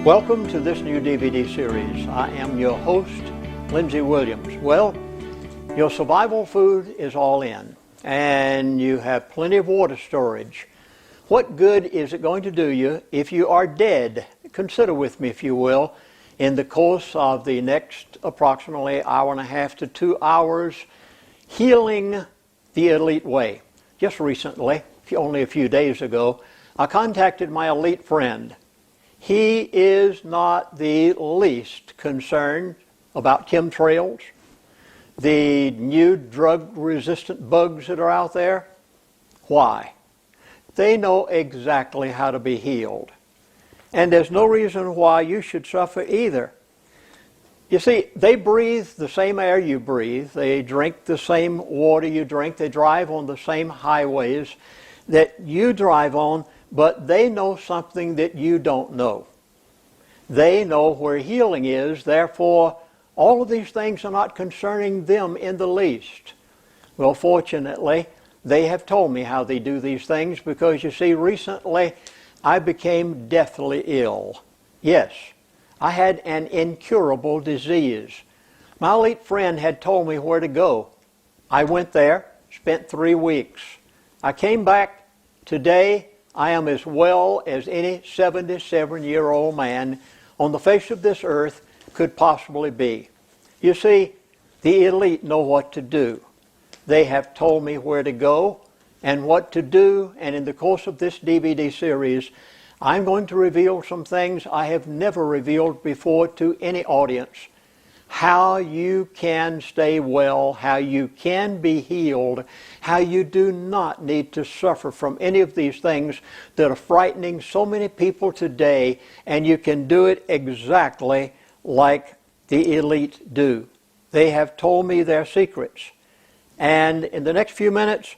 Welcome to this new DVD series. I am your host, Lindsey Williams. Well, your survival food is all in, and you have plenty of water storage. What good is it going to do you if you are dead? Consider with me, if you will, in the course of the next approximately hour and a half to 2 hours, healing the elite way. Just recently, only a few days ago, I contacted my elite friend. He is not the least concerned about chemtrails, the new drug-resistant bugs that are out there. Why? They know exactly how to be healed. And there's no reason why you should suffer either. You see, they breathe the same air you breathe. They drink the same water you drink. They drive on the same highways that you drive on. But they know something that you don't know. They know where healing is, therefore all of these things are not concerning them in the least. Well, fortunately, they have told me how they do these things because, you see, recently I became deathly ill. Yes, I had an incurable disease. My elite friend had told me where to go. I went there, spent 3 weeks. I came back today. I am as well as any 77-year-old man on the face of this earth could possibly be. You see, the elite know what to do. They have told me where to go and what to do, and in the course of this DVD series, I'm going to reveal some things I have never revealed before to any audience. How you can stay well, how you can be healed, how you do not need to suffer from any of these things that are frightening so many people today, and you can do it exactly like the elite do. They have told me their secrets. And in the next few minutes,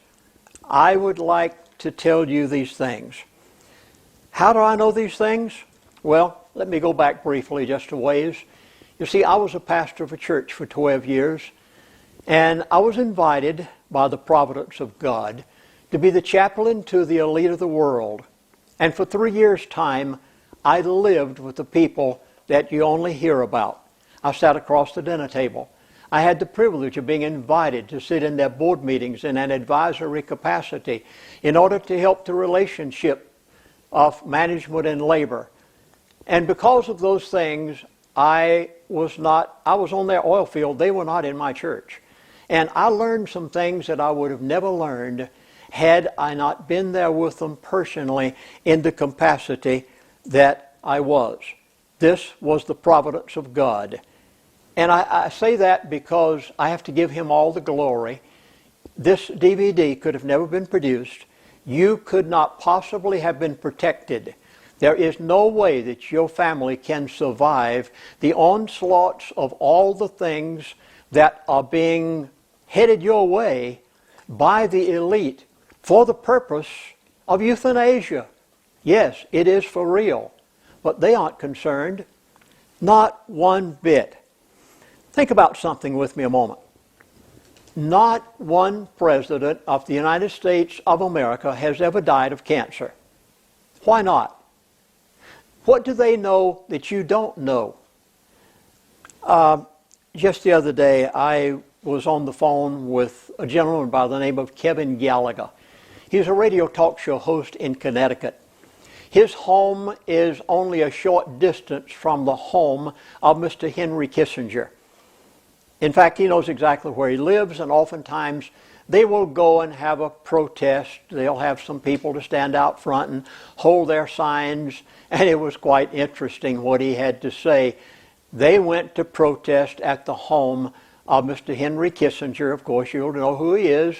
I would like to tell you these things. How do I know these things? Well, let me go back briefly just a ways. You see, I was a pastor of a church for 12 years, and I was invited by the providence of God to be the chaplain to the elite of the world. And for 3 years' time, I lived with the people that you only hear about. I sat across the dinner table. I had the privilege of being invited to sit in their board meetings in an advisory capacity in order to help the relationship of management and labor. And because of those things, I was on their oil field. They were not in my church. And I learned some things that I would have never learned had I not been there with them personally in the capacity that I was. This was the providence of God. And I say that because I have to give Him all the glory. This DVD could have never been produced. You could not possibly have been protected. There is no way that your family can survive the onslaughts of all the things that are being headed your way by the elite for the purpose of euthanasia. Yes, it is for real, but they aren't concerned, not one bit. Think about something with me a moment. Not one president of the United States of America has ever died of cancer. Why not? What do they know that you don't know? Just the other day, I was on the phone with a gentleman by the name of Kevin Gallagher. He's a radio talk show host in Connecticut. His home is only a short distance from the home of Mr. Henry Kissinger. In fact, he knows exactly where he lives, and oftentimes they will go and have a protest. They'll have some people to stand out front and hold their signs, and it was quite interesting what he had to say. They went to protest at the home of Mr. Henry Kissinger. Of course, you'll know who he is.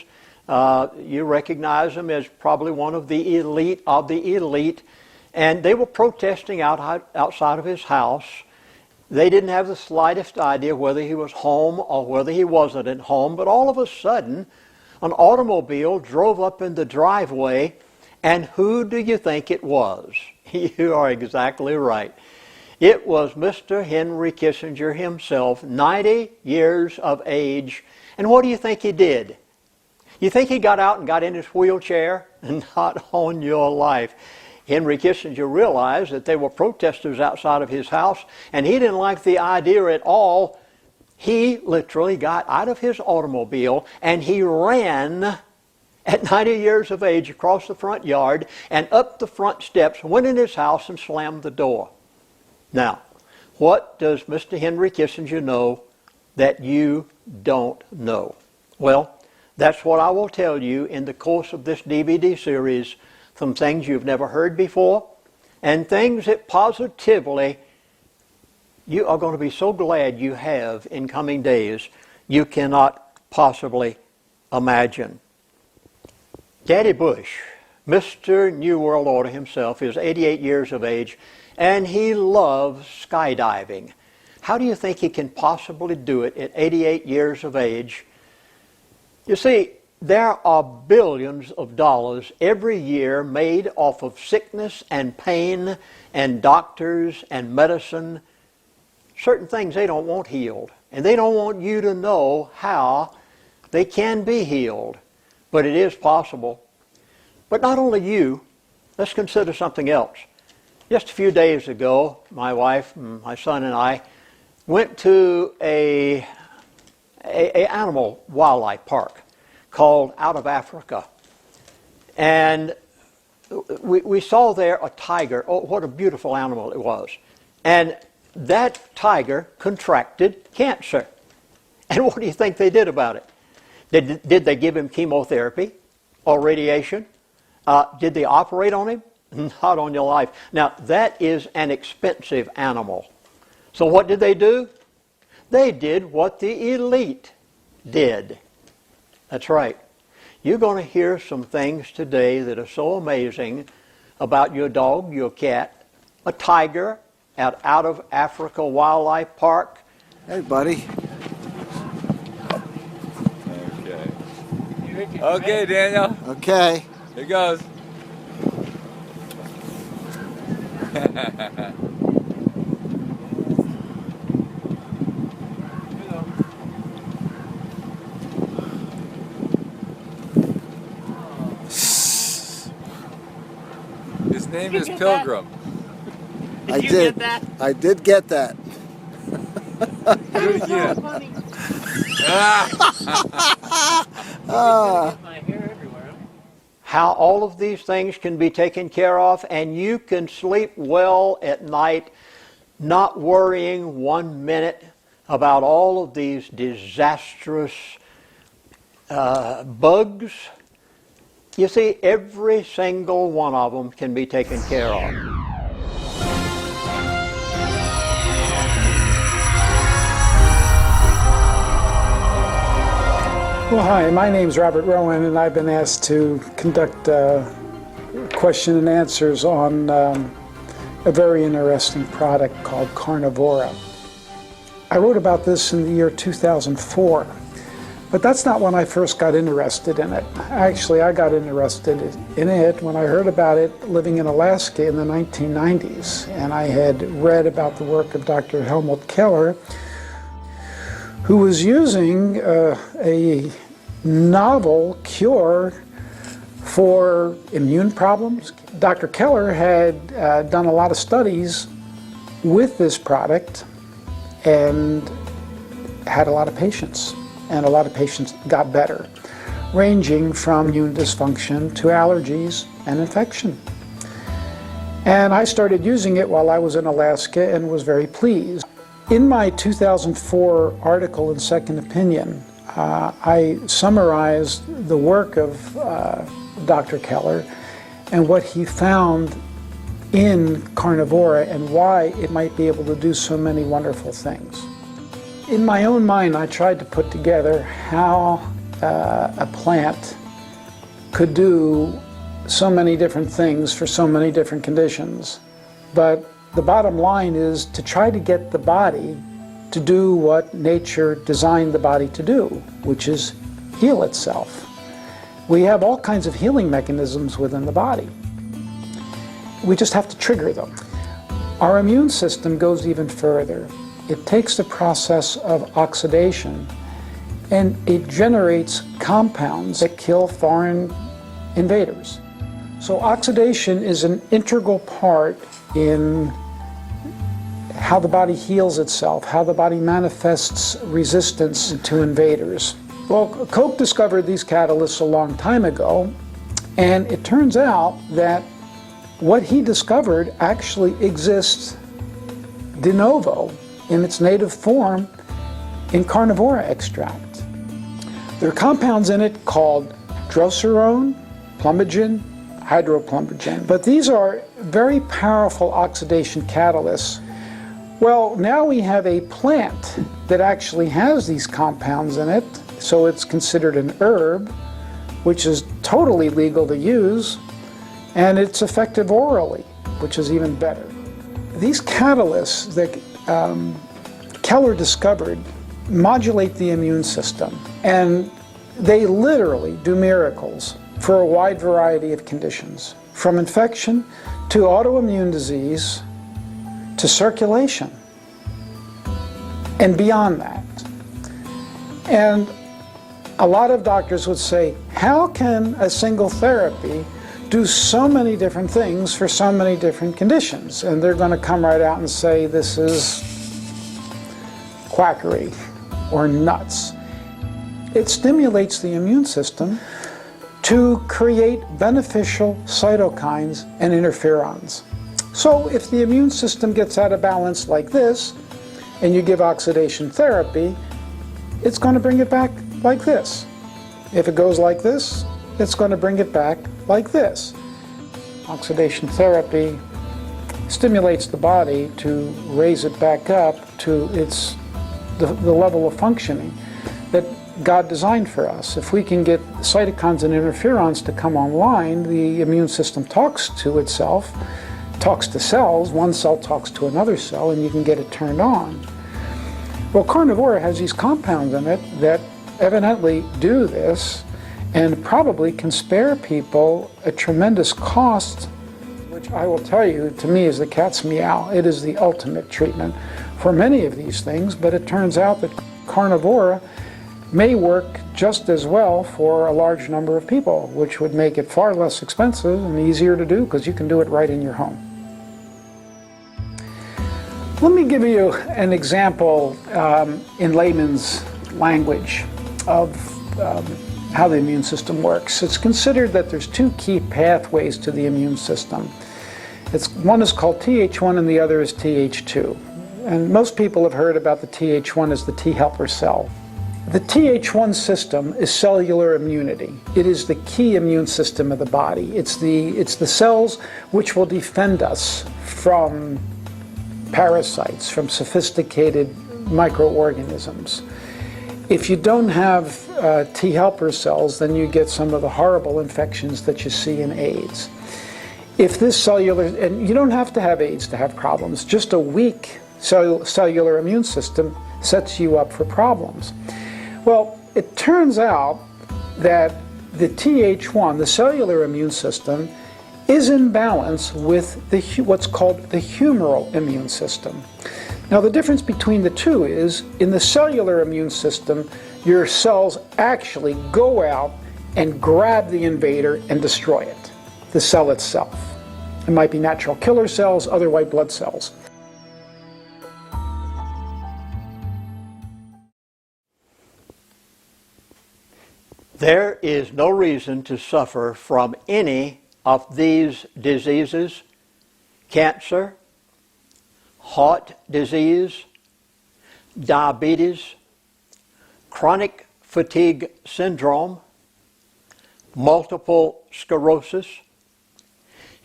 You recognize him as probably one of the elite of the elite. And they were protesting outside of his house. They didn't have the slightest idea whether he was home or whether he wasn't at home. But all of a sudden, an automobile drove up in the driveway, and who do you think it was? You are exactly right. It was Mr. Henry Kissinger himself, 90 years of age. And what do you think he did? You think he got out and got in his wheelchair? Not on your life. Henry Kissinger realized that there were protesters outside of his house, and he didn't like the idea at all. He literally got out of his automobile and he ran at 90 years of age across the front yard and up the front steps, went in his house and slammed the door. Now, what does Mr. Henry Kissinger know that you don't know? Well, that's what I will tell you in the course of this DVD series, some things you've never heard before and things that positively you are going to be so glad you have in coming days you cannot possibly imagine. Daddy Bush, Mr. New World Order himself, is 88 years of age, and he loves skydiving. How do you think he can possibly do it at 88 years of age? You see, there are billions of dollars every year made off of sickness and pain and doctors and medicine. Certain things they don't want healed, and they don't want you to know how they can be healed. But it is possible. But not only you, let's consider something else. Just a few days ago, my wife, my son, and I went to a animal wildlife park called Out of Africa. And we saw there a tiger. Oh, what a beautiful animal it was. And that tiger contracted cancer. And what do you think they did about it? Did they give him chemotherapy or radiation? Did they operate on him? Not on your life. Now, that is an expensive animal. So what did they do? They did what the elite did. That's right. You're going to hear some things today that are so amazing about your dog, your cat, a tiger at Out of Africa Wildlife Park. Hey, buddy. Okay, Daniel. Okay. Here goes. His name is Pilgrim. I did. I did get that. Do it again. How all of these things can be taken care of, and you can sleep well at night, not worrying 1 minute about all of these disastrous bugs. You see, every single one of them can be taken care of. Well, hi, my name's Robert Rowan, and I've been asked to conduct question and answers on a very interesting product called Carnivora. I wrote about this in the year 2004, but that's not when I first got interested in it. Actually, I got interested in it when I heard about it living in Alaska in the 1990s, and I had read about the work of Dr. Helmut Keller, who was using a novel cure for immune problems. Dr. Keller had done a lot of studies with this product and had a lot of patients, and a lot of patients got better, ranging from immune dysfunction to allergies and infection. And I started using it while I was in Alaska and was very pleased. In my 2004 article in Second Opinion, I summarized the work of Dr. Keller and what he found in Carnivora and why it might be able to do so many wonderful things. In my own mind, I tried to put together how a plant could do so many different things for so many different conditions. But the bottom line is to try to get the body to do what nature designed the body to do, which is heal itself. We have all kinds of healing mechanisms within the body. We just have to trigger them. Our immune system goes even further. It takes the process of oxidation and it generates compounds that kill foreign invaders. So oxidation is an integral part in how the body heals itself, how the body manifests resistance to invaders. Well, Koch discovered these catalysts a long time ago, and it turns out that what he discovered actually exists de novo in its native form in carnivora extract. There are compounds in it called droserone, plumbagin, hydroplumbagin, but these are very powerful oxidation catalysts. Well, now we have a plant that actually has these compounds in it, so it's considered an herb, which is totally legal to use, and it's effective orally, which is even better. These catalysts that Keller discovered modulate the immune system, and they literally do miracles for a wide variety of conditions, from infection to autoimmune disease to circulation and beyond that. And a lot of doctors would say, how can a single therapy do so many different things for so many different conditions? And they're going to come right out and say this is quackery or nuts. It stimulates the immune system to create beneficial cytokines and interferons. So if the immune system gets out of balance like this, and you give oxidation therapy, it's going to bring it back like this. If it goes like this, it's going to bring it back like this. Oxidation therapy stimulates the body to raise it back up to the level of functioning that God designed for us. If we can get cytokines and interferons to come online, the immune system talks to itself, talks to cells, one cell talks to another cell, and you can get it turned on. Well, carnivora has these compounds in it that evidently do this and probably can spare people a tremendous cost, which I will tell you, to me, is the cat's meow. It is the ultimate treatment for many of these things, but it turns out that carnivora may work just as well for a large number of people, which would make it far less expensive and easier to do because you can do it right in your home. Let me give you an example in layman's language of how the immune system works. It's considered that there's two key pathways to the immune system. One is called Th1 and the other is Th2. And most people have heard about the Th1 as the T helper cell. The Th1 system is cellular immunity. It is the key immune system of the body. It's the cells which will defend us from parasites, from sophisticated microorganisms. If you don't have T helper cells, then you get some of the horrible infections that you see in AIDS. If this cellular, and you don't have to have AIDS to have problems, just a weak cellular immune system sets you up for problems. Well, it turns out that the Th1, the cellular immune system, is in balance with what's called the humoral immune system. Now the difference between the two is, in the cellular immune system, your cells actually go out and grab the invader and destroy it, the cell itself. It might be natural killer cells, other white blood cells. There is no reason to suffer from any of these diseases: cancer, heart disease, diabetes, chronic fatigue syndrome, multiple sclerosis,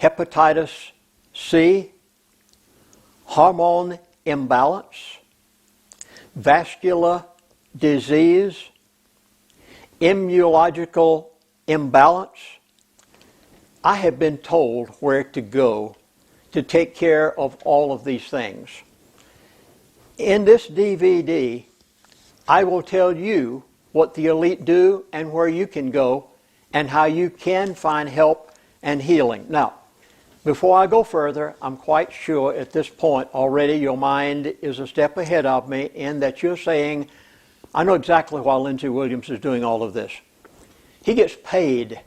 hepatitis C, hormone imbalance, vascular disease, immunological imbalance. I have been told where to go to take care of all of these things. In this DVD, I will tell you what the elite do and where you can go and how you can find help and healing. Now, before I go further, I'm quite sure at this point already your mind is a step ahead of me in that you're saying, I know exactly why Lindsey Williams is doing all of this. He gets paid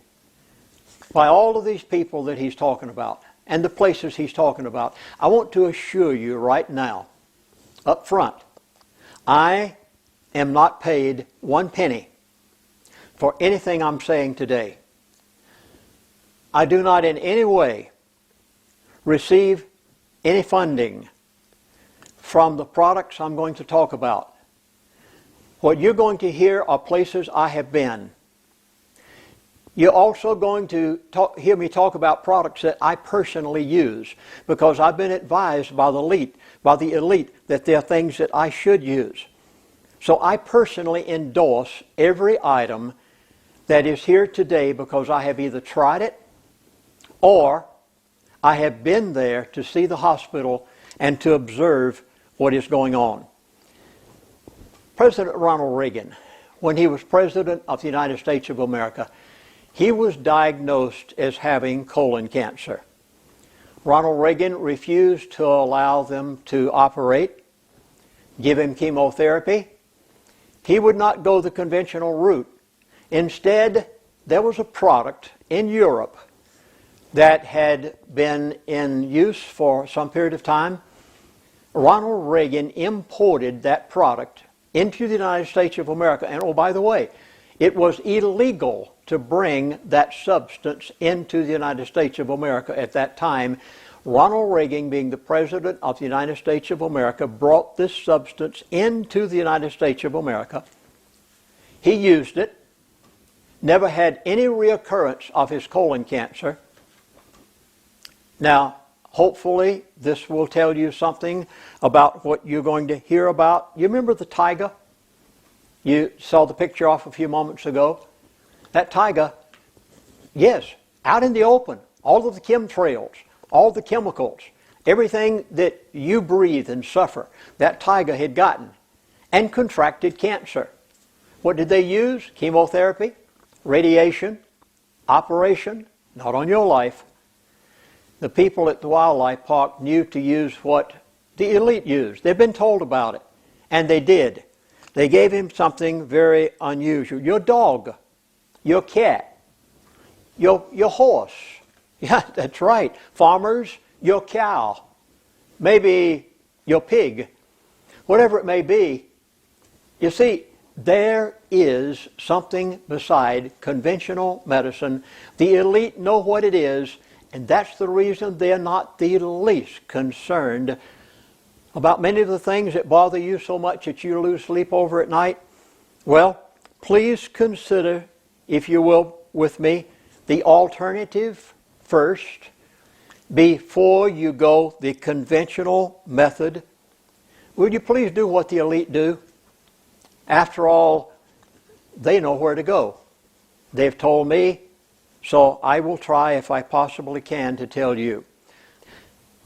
by all of these people that he's talking about and the places he's talking about. I want to assure you right now, up front, I am not paid 1 penny for anything I'm saying today. I do not in any way receive any funding from the products I'm going to talk about. What you're going to hear are places I have been. You're also going to hear me talk about products that I personally use, because I've been advised by the elite that there are things that I should use. So I personally endorse every item that is here today because I have either tried it or I have been there to see the hospital and to observe what is going on. President Ronald Reagan, when he was President of the United States of America, he was diagnosed as having colon cancer. Ronald Reagan refused to allow them to operate, give him chemotherapy. He would not go the conventional route. Instead, there was a product in Europe that had been in use for some period of time. Ronald Reagan imported that product into the United States of America. And oh, by the way, it was illegal to bring that substance into the United States of America at that time. Ronald Reagan, being the President of the United States of America, brought this substance into the United States of America. He used it, never had any reoccurrence of his colon cancer. Now, hopefully, this will tell you something about what you're going to hear about. You remember the tiger? You saw the picture off a few moments ago. That tiger, yes, out in the open, all of the chemtrails, all the chemicals, everything that you breathe and suffer, that tiger had gotten and contracted cancer. What did they use? Chemotherapy, radiation, operation, not on your life. The people at the wildlife park knew to use what the elite used. They've been told about it, and they did. They gave him something very unusual. Your dog, your cat, your horse. Yeah, that's right. Farmers, your cow. Maybe your pig. Whatever it may be. You see, there is something beside conventional medicine. The elite know what it is, and that's the reason they're not the least concerned about many of the things that bother you so much that you lose sleep over at night. Well, please consider, if you will, with me, the alternative first before you go the conventional method. Would you please do what the elite do? After all, they know where to go. They've told me, so I will try, if I possibly can, to tell you.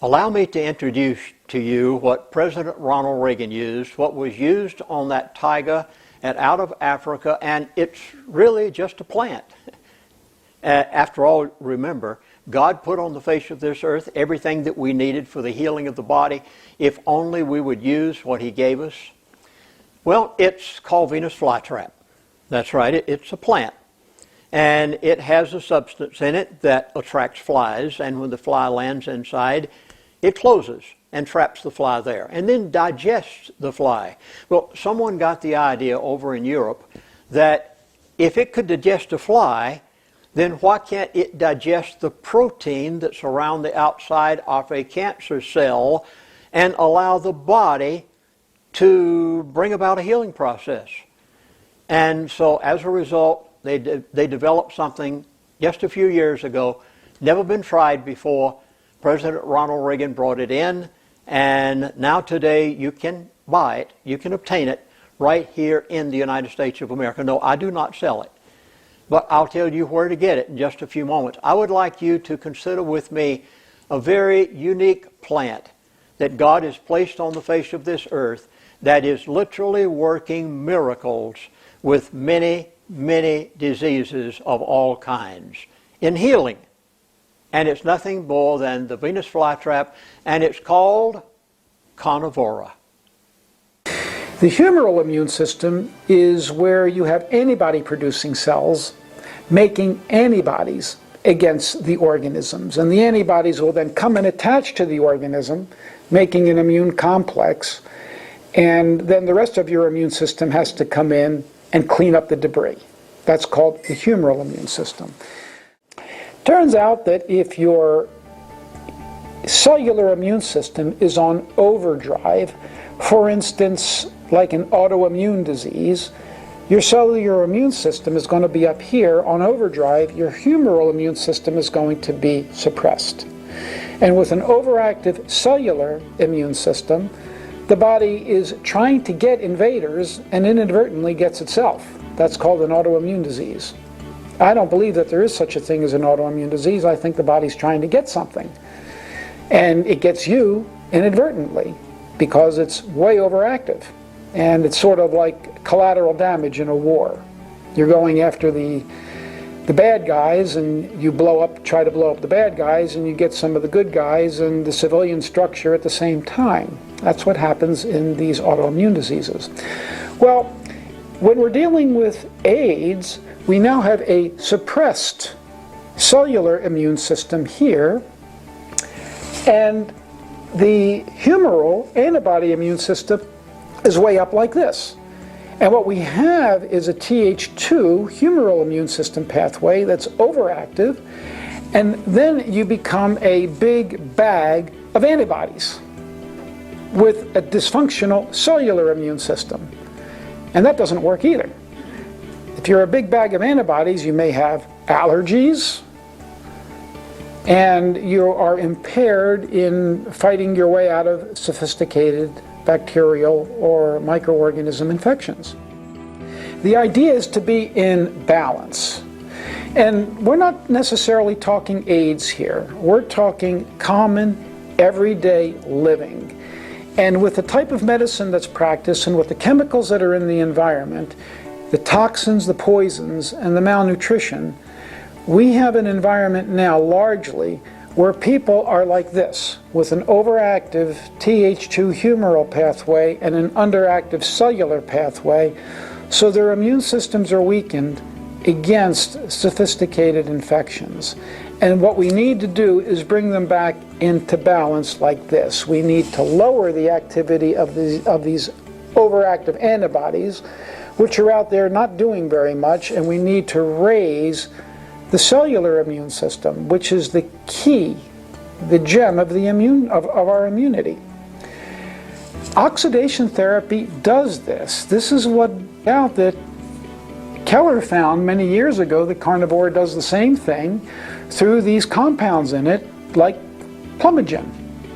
Allow me to introduce to you what President Ronald Reagan used, what was used on that tiger out of Africa, and it's really just a plant. After all, remember, God put on the face of this earth everything that we needed for the healing of the body, if only we would use what He gave us. Well, it's called Venus flytrap. That's right, it's a plant. And it has a substance in it that attracts flies, and when the fly lands inside, it closes and traps the fly there, and then digests the fly. Well, someone got the idea over in Europe that if it could digest a fly, then why can't it digest the protein that's around the outside of a cancer cell and allow the body to bring about a healing process? And so as a result, they developed something just a few years ago, never been tried before. President Ronald Reagan brought it in, and now today you can buy it, you can obtain it right here in the United States of America. No, I do not sell it, but I'll tell you where to get it in just a few moments. I would like you to consider with me a very unique plant that God has placed on the face of this earth that is literally working miracles with many, many diseases of all kinds in healing. And it's nothing more than the Venus flytrap, and it's called carnivora. The humoral immune system is where you have antibody-producing cells making antibodies against the organisms. And the antibodies will then come and attach to the organism, making an immune complex. And then the rest of your immune system has to come in and clean up the debris. That's called the humoral immune system. Turns out that if your cellular immune system is on overdrive, for instance, like an autoimmune disease, your cellular immune system is going to be up here on overdrive. Your humoral immune system is going to be suppressed. And with an overactive cellular immune system, the body is trying to get invaders and inadvertently gets itself. That's called an autoimmune disease. I don't believe that there is such a thing as an autoimmune disease. I think the body's trying to get something. And it gets you inadvertently because it's way overactive. And it's sort of like collateral damage in a war. You're going after the bad guys, and you try to blow up the bad guys, and you get some of the good guys and the civilian structure at the same time. That's what happens in these autoimmune diseases. Well, when we're dealing with AIDS, we now have a suppressed cellular immune system here, and the humoral antibody immune system is way up like this. And what we have is a Th2 humoral immune system pathway that's overactive, and then you become a big bag of antibodies with a dysfunctional cellular immune system. And that doesn't work either. If you're a big bag of antibodies, you may have allergies, and you are impaired in fighting your way out of sophisticated bacterial or microorganism infections. The idea is to be in balance. And we're not necessarily talking AIDS here. We're talking common, everyday living. And with the type of medicine that's practiced and with the chemicals that are in the environment, the toxins, the poisons, and the malnutrition, we have an environment now largely where people are like this, with an overactive Th2 humoral pathway and an underactive cellular pathway, so their immune systems are weakened against sophisticated infections. And what we need to do is bring them back into balance like this. We need to lower the activity of these overactive antibodies, which are out there not doing very much, and we need to raise the cellular immune system, which is the key, the gem of our immunity. Oxidation therapy does this. This is what out that Keller found many years ago. The carnivore does the same thing through these compounds in it, like plumogen,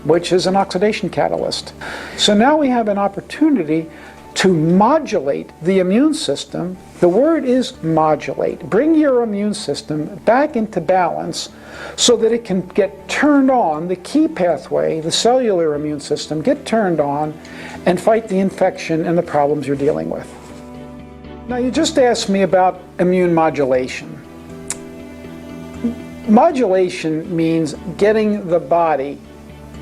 which is an oxidation catalyst. So now we have an opportunity to modulate the immune system. The word is modulate. Bring your immune system back into balance so that it can get turned on, the key pathway, the cellular immune system, get turned on and fight the infection and the problems you're dealing with. Now, you just asked me about immune modulation. Modulation means getting the body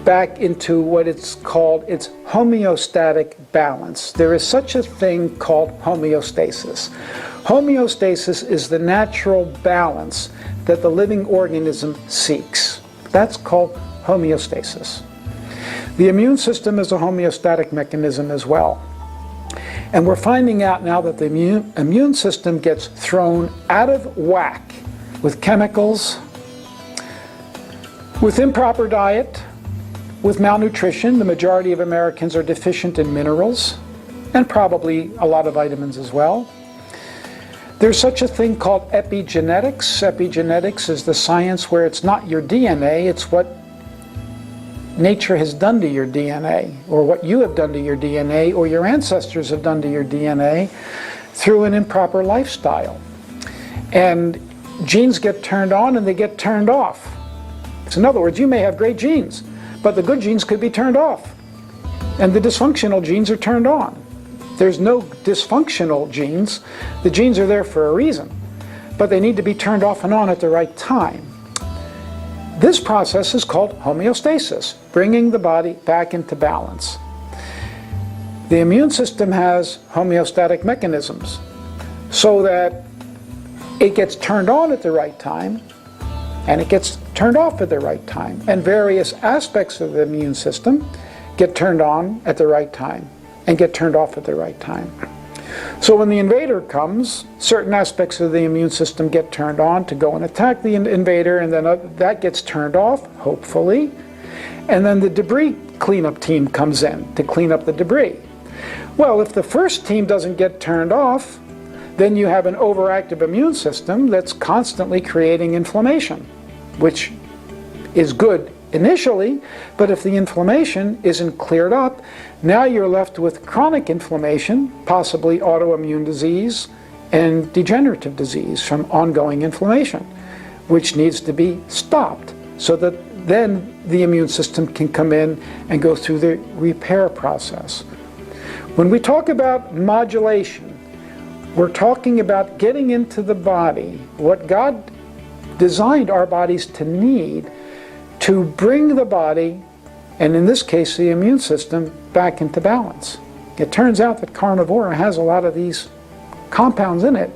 back into what it's called its homeostatic balance. There is such a thing called homeostasis. Homeostasis is the natural balance that the living organism seeks. That's called homeostasis. The immune system is a homeostatic mechanism as well. And we're finding out now that the immune system gets thrown out of whack with chemicals, with improper diet, with malnutrition. The majority of Americans are deficient in minerals and probably a lot of vitamins as well. There's such a thing called epigenetics. Epigenetics is the science where it's not your DNA, it's what nature has done to your DNA, or what you have done to your DNA, or your ancestors have done to your DNA through an improper lifestyle. And genes get turned on and they get turned off. So in other words, you may have great genes, but the good genes could be turned off, and the dysfunctional genes are turned on. There's no dysfunctional genes. The genes are there for a reason, but they need to be turned off and on at the right time. This process is called homeostasis, bringing the body back into balance. The immune system has homeostatic mechanisms so that it gets turned on at the right time and it gets turned off at the right time. And various aspects of the immune system get turned on at the right time and get turned off at the right time. So when the invader comes, certain aspects of the immune system get turned on to go and attack the invader, and then that gets turned off, hopefully. And then the debris cleanup team comes in to clean up the debris. Well, if the first team doesn't get turned off, then you have an overactive immune system that's constantly creating inflammation, which is good initially, but if the inflammation isn't cleared up, now you're left with chronic inflammation, possibly autoimmune disease and degenerative disease from ongoing inflammation, which needs to be stopped so that then the immune system can come in and go through the repair process. When we talk about modulation, we're talking about getting into the body what God designed our bodies to need to bring the body, and in this case the immune system, back into balance. It turns out that carnivora has a lot of these compounds in it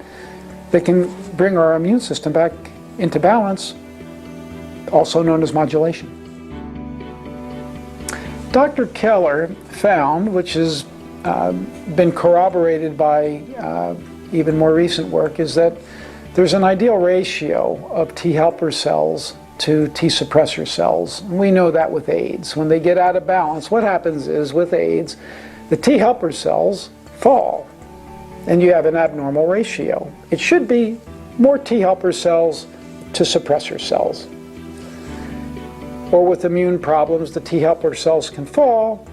that can bring our immune system back into balance, also known as modulation. Dr. Keller found, which has been corroborated by even more recent work, is that there's an ideal ratio of T helper cells to T suppressor cells. And we know that with AIDS. When they get out of balance, what happens is with AIDS, the T helper cells fall and you have an abnormal ratio. It should be more T helper cells to suppressor cells. Or with immune problems, the T helper cells can fall,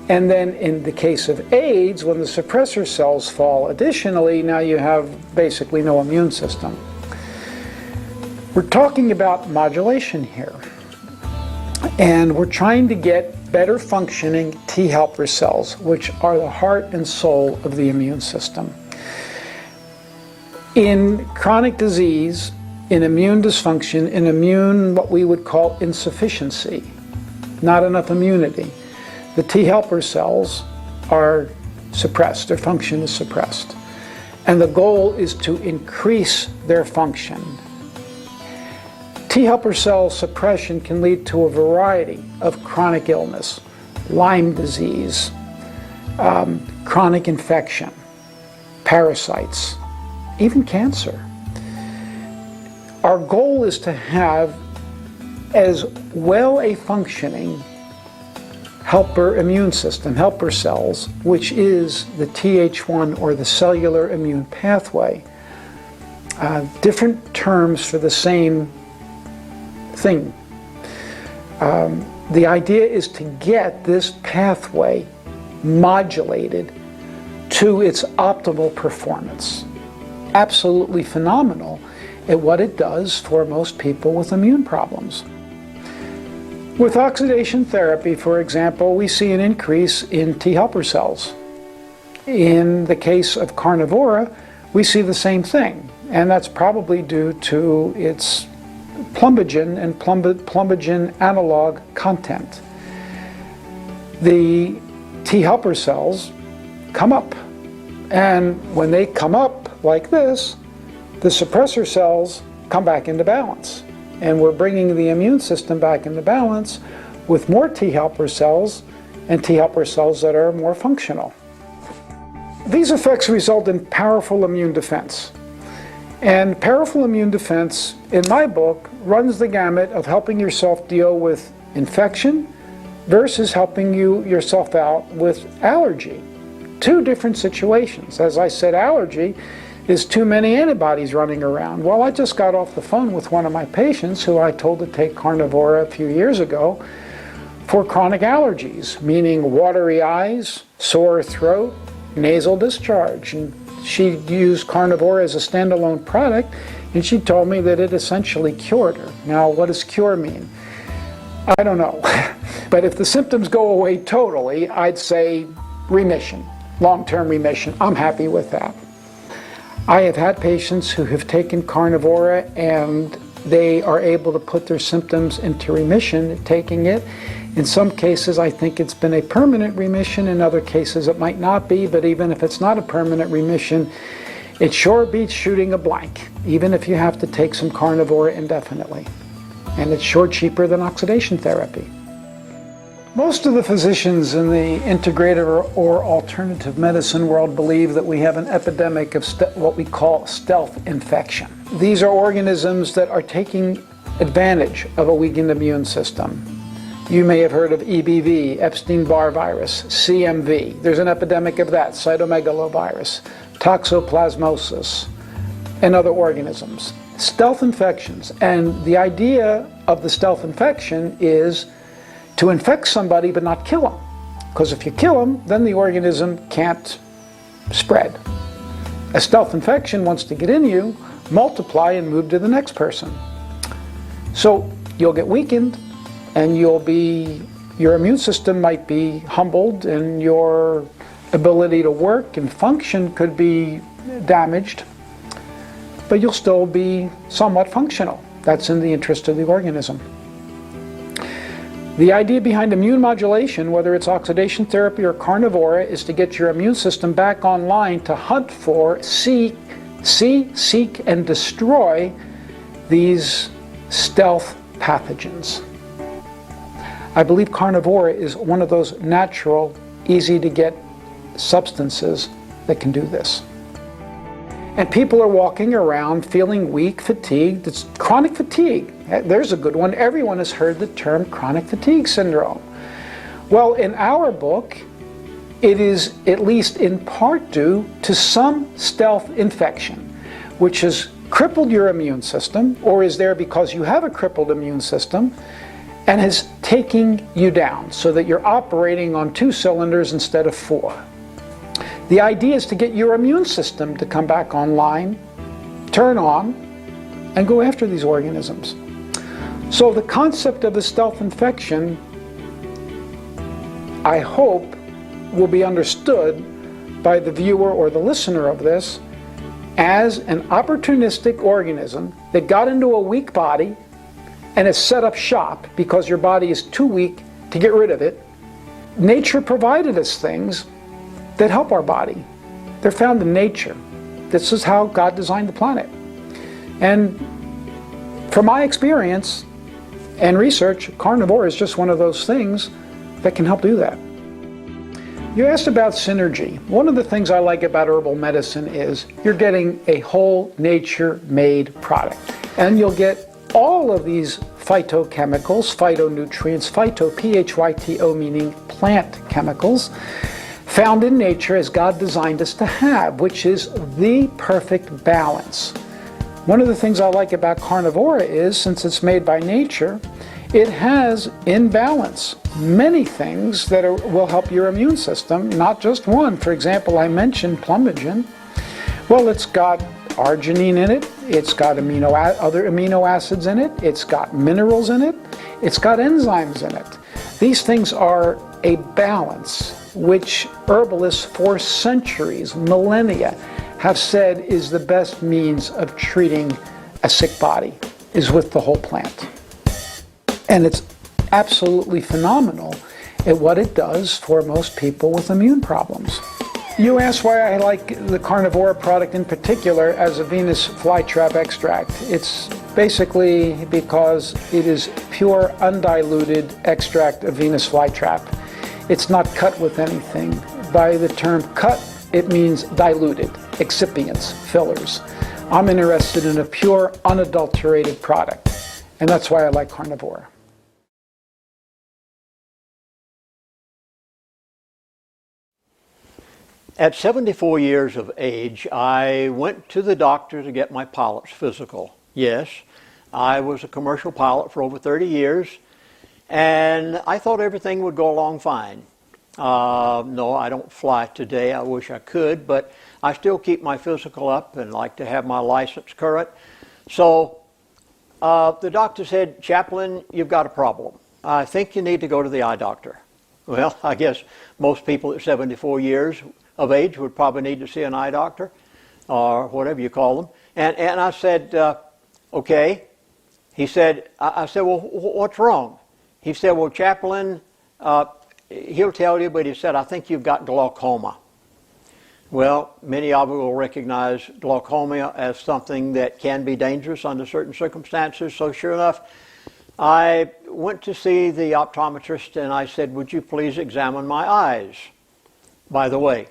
and then in the case of AIDS, when the suppressor cells fall additionally, now you have basically no immune system. We're talking about modulation here, and we're trying to get better functioning T helper cells, which are the heart and soul of the immune system. In chronic disease, in immune dysfunction, in immune, what we would call insufficiency, not enough immunity, the T helper cells are suppressed, their function is suppressed. And the goal is to increase their function. T helper cell suppression can lead to a variety of chronic illness, Lyme disease, chronic infection, parasites, even cancer. Our goal is to have as well a functioning helper immune system, helper cells, which is the Th1 or the cellular immune pathway. Different terms for the same thing. The idea is to get this pathway modulated to its optimal performance. Absolutely phenomenal at what it does for most people with immune problems. With oxidation therapy, for example, we see an increase in T helper cells. In the case of carnivora, we see the same thing, and that's probably due to its plumbagin and plumbagin analog content. The T helper cells come up, and when they come up like this, the suppressor cells come back into balance. And we're bringing the immune system back into balance with more T helper cells and T helper cells that are more functional. These effects result in powerful immune defense. And powerful immune defense, in my book, runs the gamut of helping yourself deal with infection versus helping yourself out with allergy. Two different situations. As I said, allergy is too many antibodies running around. Well, I just got off the phone with one of my patients who I told to take carnivora a few years ago for chronic allergies, meaning watery eyes, sore throat, nasal discharge. And she used carnivora as a standalone product, and she told me that it essentially cured her. Now, what does cure mean? I don't know. But if the symptoms go away totally, I'd say remission, long-term remission. I'm happy with that. I have had patients who have taken carnivora and they are able to put their symptoms into remission taking it. In some cases, I think it's been a permanent remission. In other cases, it might not be, but even if it's not a permanent remission, it sure beats shooting a blank, even if you have to take some carnivora indefinitely. and it's sure cheaper than oxidation therapy. Most of the physicians in the integrative or alternative medicine world believe that we have an epidemic of what we call stealth infection. These are organisms that are taking advantage of a weakened immune system. You may have heard of EBV, Epstein-Barr virus, CMV. There's an epidemic of that, cytomegalovirus, toxoplasmosis, and other organisms. Stealth infections. And the idea of the stealth infection is to infect somebody but not kill them. Because if you kill them, then the organism can't spread. A stealth infection wants to get in you, multiply, and move to the next person. So you'll get weakened, and your immune system might be humbled, and your ability to work and function could be damaged, but you'll still be somewhat functional. That's in the interest of the organism. The idea behind immune modulation, whether it's oxidation therapy or carnivora, is to get your immune system back online to hunt for, seek, and destroy these stealth pathogens. I believe carnivora is one of those natural, easy-to-get substances that can do this. And people are walking around feeling weak, fatigued. It's chronic fatigue. There's a good one. Everyone has heard the term chronic fatigue syndrome. Well, in our book, it is at least in part due to some stealth infection, which has crippled your immune system, or is there because you have a crippled immune system, and is taking you down so that you're operating on 2 cylinders instead of 4. The idea is to get your immune system to come back online, turn on, and go after these organisms. So the concept of a stealth infection, I hope, will be understood by the viewer or the listener of this as an opportunistic organism that got into a weak body and has set up shop because your body is too weak to get rid of it. Nature provided us things that help our body. They're found in nature. This is how God designed the planet. And from my experience and research, carnivore is just one of those things that can help do that. You asked about synergy. One of the things I like about herbal medicine is you're getting a whole nature-made product. And you'll get all of these phytochemicals, phytonutrients, phyto, P-H-Y-T-O, meaning plant chemicals, found in nature as God designed us to have, which is the perfect balance. One of the things I like about carnivora is, since it's made by nature, it has in balance many things that will help your immune system, not just one. For example, I mentioned plumbagin. Well, it's got arginine in it, it's got other amino acids in it, it's got minerals in it, it's got enzymes in it. These things are a balance which herbalists for centuries, millennia, have said is the best means of treating a sick body, is with the whole plant. And it's absolutely phenomenal at what it does for most people with immune problems. You asked why I like the carnivora product in particular as a Venus flytrap extract. It's basically because it is pure undiluted extract of Venus flytrap. It's not cut with anything. By the term cut, it means diluted, excipients, fillers. I'm interested in a pure, unadulterated product, and that's why I like carnivora. At 74 years of age, I went to the doctor to get my pilot's physical. Yes, I was a commercial pilot for over 30 years, and I thought everything would go along fine. No, I don't fly today. I wish I could, but I still keep my physical up and like to have my license current. So the doctor said, "Chaplain, you've got a problem. I think you need to go to the eye doctor." Well, I guess most people at 74 years of age would probably need to see an eye doctor or whatever you call them. And I said, okay. He said, I said, well, what's wrong? He said, well, Chaplain, he'll tell you, but he said, I think you've got glaucoma. Well, many of you will recognize glaucoma as something that can be dangerous under certain circumstances. So sure enough, I went to see the optometrist and I said, would you please examine my eyes? By the way,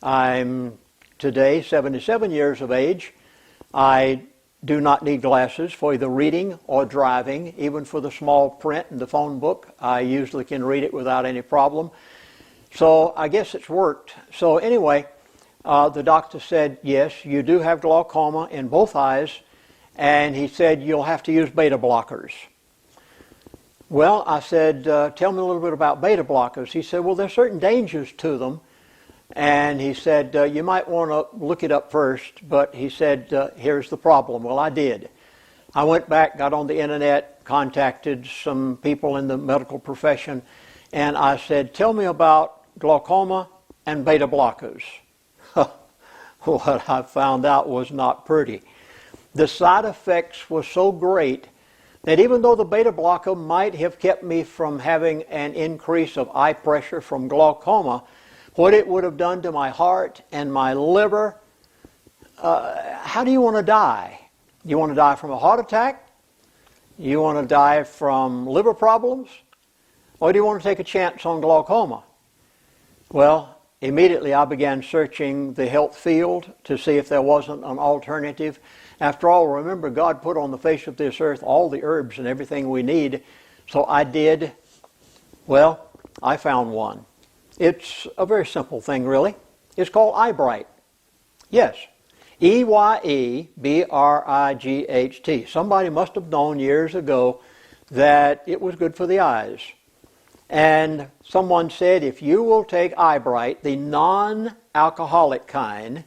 I'm today 77 years of age. I do not need glasses for either reading or driving. Even for the small print in the phone book, I usually can read it without any problem. So I guess it's worked. So anyway, the doctor said, yes, you do have glaucoma in both eyes, and he said you'll have to use beta blockers. Well, I said, tell me a little bit about beta blockers. He said, well, there's certain dangers to them. And he said, you might want to look it up first, but he said, here's the problem. Well, I did. I went back, got on the internet, contacted some people in the medical profession, and I said, tell me about glaucoma and beta blockers. What I found out was not pretty. The side effects were so great that even though the beta blocker might have kept me from having an increase of eye pressure from glaucoma, what it would have done to my heart and my liver, how do you want to die? You want to die from a heart attack? You want to die from liver problems? Or do you want to take a chance on glaucoma? Well, immediately I began searching the health field to see if there wasn't an alternative. After all, remember, God put on the face of this earth all the herbs and everything we need. So I did. Well, I found one. It's a very simple thing, really. It's called Eyebright. Yes, Eyebright. Somebody must have known years ago that it was good for the eyes. And someone said, if you will take Eyebright, the non-alcoholic kind,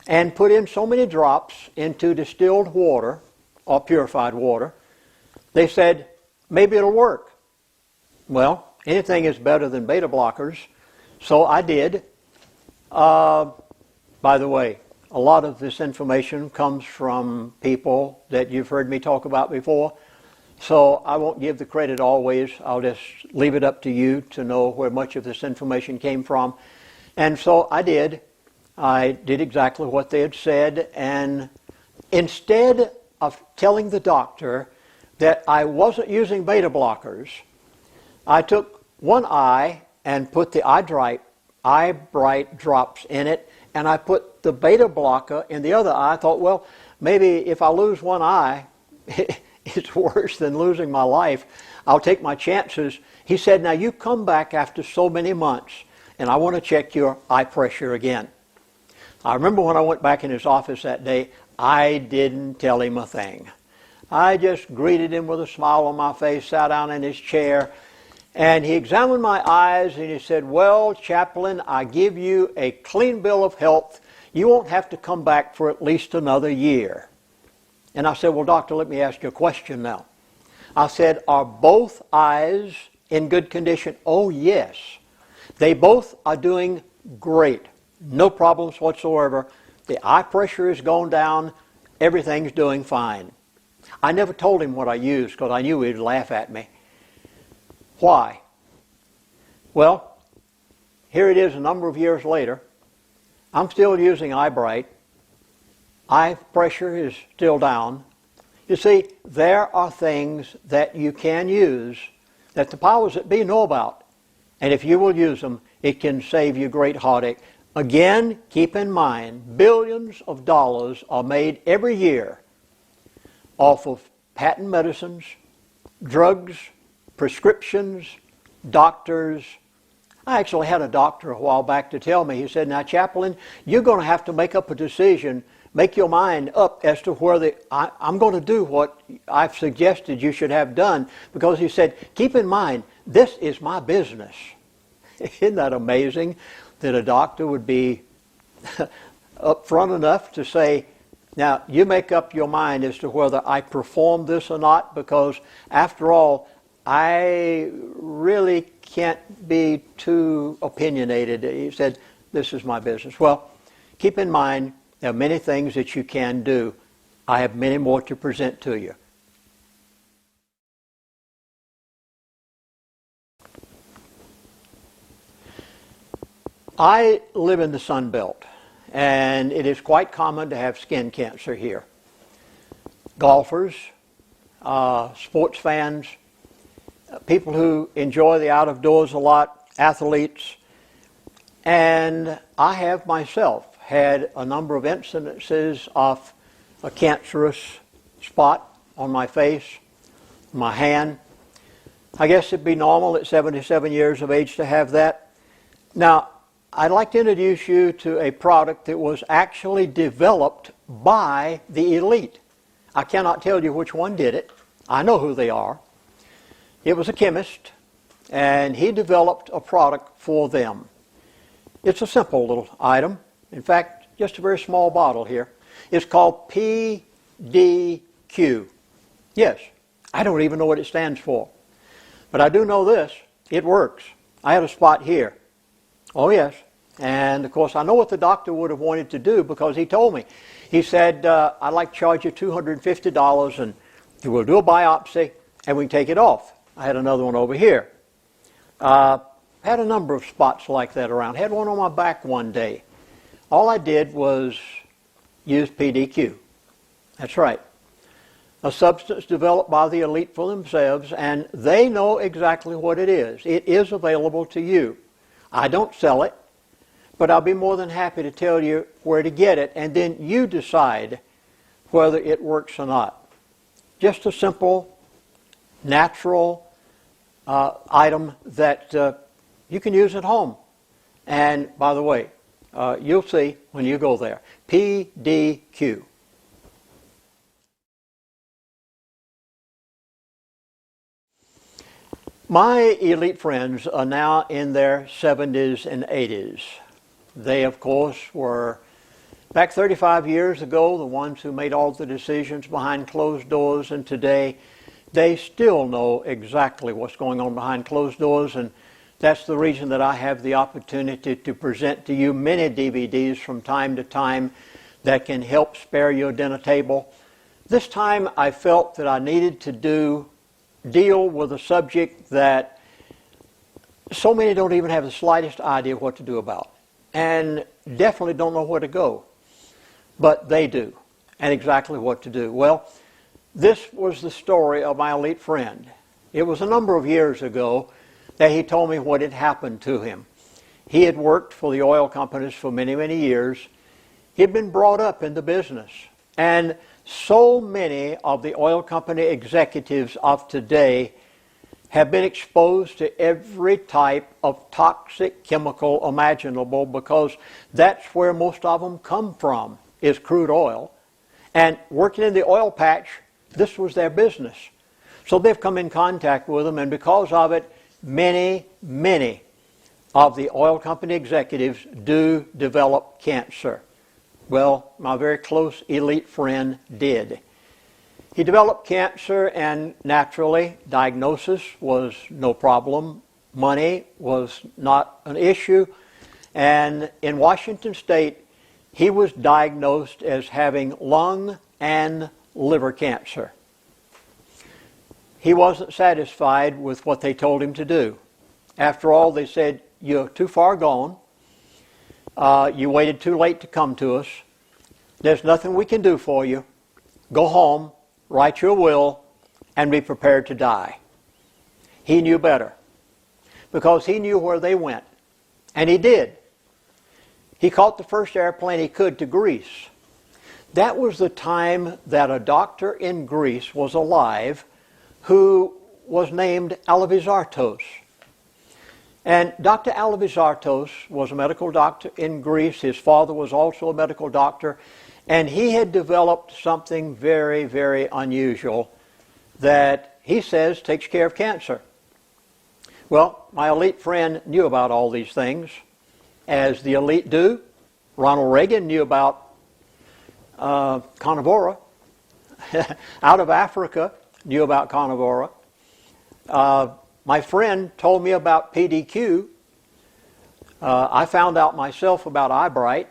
and put in so many drops into distilled water or purified water, they said, maybe it'll work. Well, anything is better than beta blockers, so I did. By the way, a lot of this information comes from people that you've heard me talk about before, so I won't give the credit always. I'll just leave it up to you to know where much of this information came from. And so I did. I did exactly what they had said, and instead of telling the doctor that I wasn't using beta blockers, I took one eye and put the Eyebright drops in it, and I put the beta blocker in the other eye. I thought, well, maybe if I lose one eye, it's worse than losing my life. I'll take my chances. He said, now you come back after so many months, and I want to check your eye pressure again. I remember when I went back in his office that day, I didn't tell him a thing. I just greeted him with a smile on my face, sat down in his chair, and he examined my eyes and he said, well, Chaplain, I give you a clean bill of health. You won't have to come back for at least another year. And I said, well, doctor, let me ask you a question now. I said, are both eyes in good condition? Oh, yes. They both are doing great. No problems whatsoever. The eye pressure has gone down. Everything's doing fine. I never told him what I used because I knew he'd laugh at me. Why? Well, here it is a number of years later. I'm still using Eyebright. Eye pressure is still down. You see, there are things that you can use that the powers that be know about. And if you will use them, it can save you great heartache. Again, keep in mind, billions of dollars are made every year off of patent medicines, drugs, prescriptions, doctors. I actually had a doctor a while back to tell me, he said, now, Chaplain, you're going to have to make up a decision, make your mind up as to whether I'm going to do what I've suggested you should have done, because he said, keep in mind, this is my business. Isn't that amazing that a doctor would be upfront enough to say, now, you make up your mind as to whether I perform this or not, because after all, I really can't be too opinionated. He said, this is my business. Well, keep in mind, there are many things that you can do. I have many more to present to you. I live in the Sun Belt, and it is quite common to have skin cancer here. Golfers, sports fans, people who enjoy the out of doors a lot, athletes. And I have myself had a number of incidences of a cancerous spot on my face, my hand. I guess it'd be normal at 77 years of age to have that. Now, I'd like to introduce you to a product that was actually developed by the elite. I cannot tell you which one did it. I know who they are. It was a chemist, and he developed a product for them. It's a simple little item. In fact, just a very small bottle here. It's called PDQ. Yes, I don't even know what it stands for. But I do know this, it works. I had a spot here. Oh yes, and of course I know what the doctor would have wanted to do because he told me. He said, I'd like to charge you $250 and we'll do a biopsy and we can take it off. I had another one over here. Had a number of spots like that around. Had one on my back one day. All I did was use PDQ. That's right. A substance developed by the elite for themselves, and they know exactly what it is. It is available to you. I don't sell it, but I'll be more than happy to tell you where to get it, and then you decide whether it works or not. Just a simple, natural item that you can use at home. And by the way, you'll see when you go there. PDQ. My elite friends are now in their 70s and 80s. They, of course, were, back 35 years ago, the ones who made all the decisions behind closed doors, and today they still know exactly what's going on behind closed doors, and that's the reason that I have the opportunity to present to you many DVDs from time to time that can help spare your dinner table. This time I felt that I needed to deal with a subject that so many don't even have the slightest idea what to do about, and definitely don't know where to go. But they do, and exactly what to do. Well, this was the story of my elite friend. It was a number of years ago that he told me what had happened to him. He had worked for the oil companies for many, many years. He had been brought up in the business. And so many of the oil company executives of today have been exposed to every type of toxic chemical imaginable because that's where most of them come from, is crude oil. And working in the oil patch, this was their business. So they've come in contact with them, and because of it, many, many of the oil company executives do develop cancer. Well, my very close elite friend did. He developed cancer, and naturally, diagnosis was no problem. Money was not an issue. And in Washington State, he was diagnosed as having lung and liver cancer. He wasn't satisfied with what they told him to do. After all, they said, you're too far gone. You waited too late to come to us. There's nothing we can do for you. Go home, write your will, and be prepared to die. He knew better because he knew where they went. And he did. He caught the first airplane he could to Greece. That was the time that a doctor in Greece was alive who was named Alevizartos. And Dr. Alevizartos was a medical doctor in Greece. His father was also a medical doctor. And he had developed something very, very unusual that he says takes care of cancer. Well, my elite friend knew about all these things, as the elite do. Ronald Reagan knew about carnivora. Out of Africa, knew about carnivora. My friend told me about PDQ. I found out myself about Eyebright.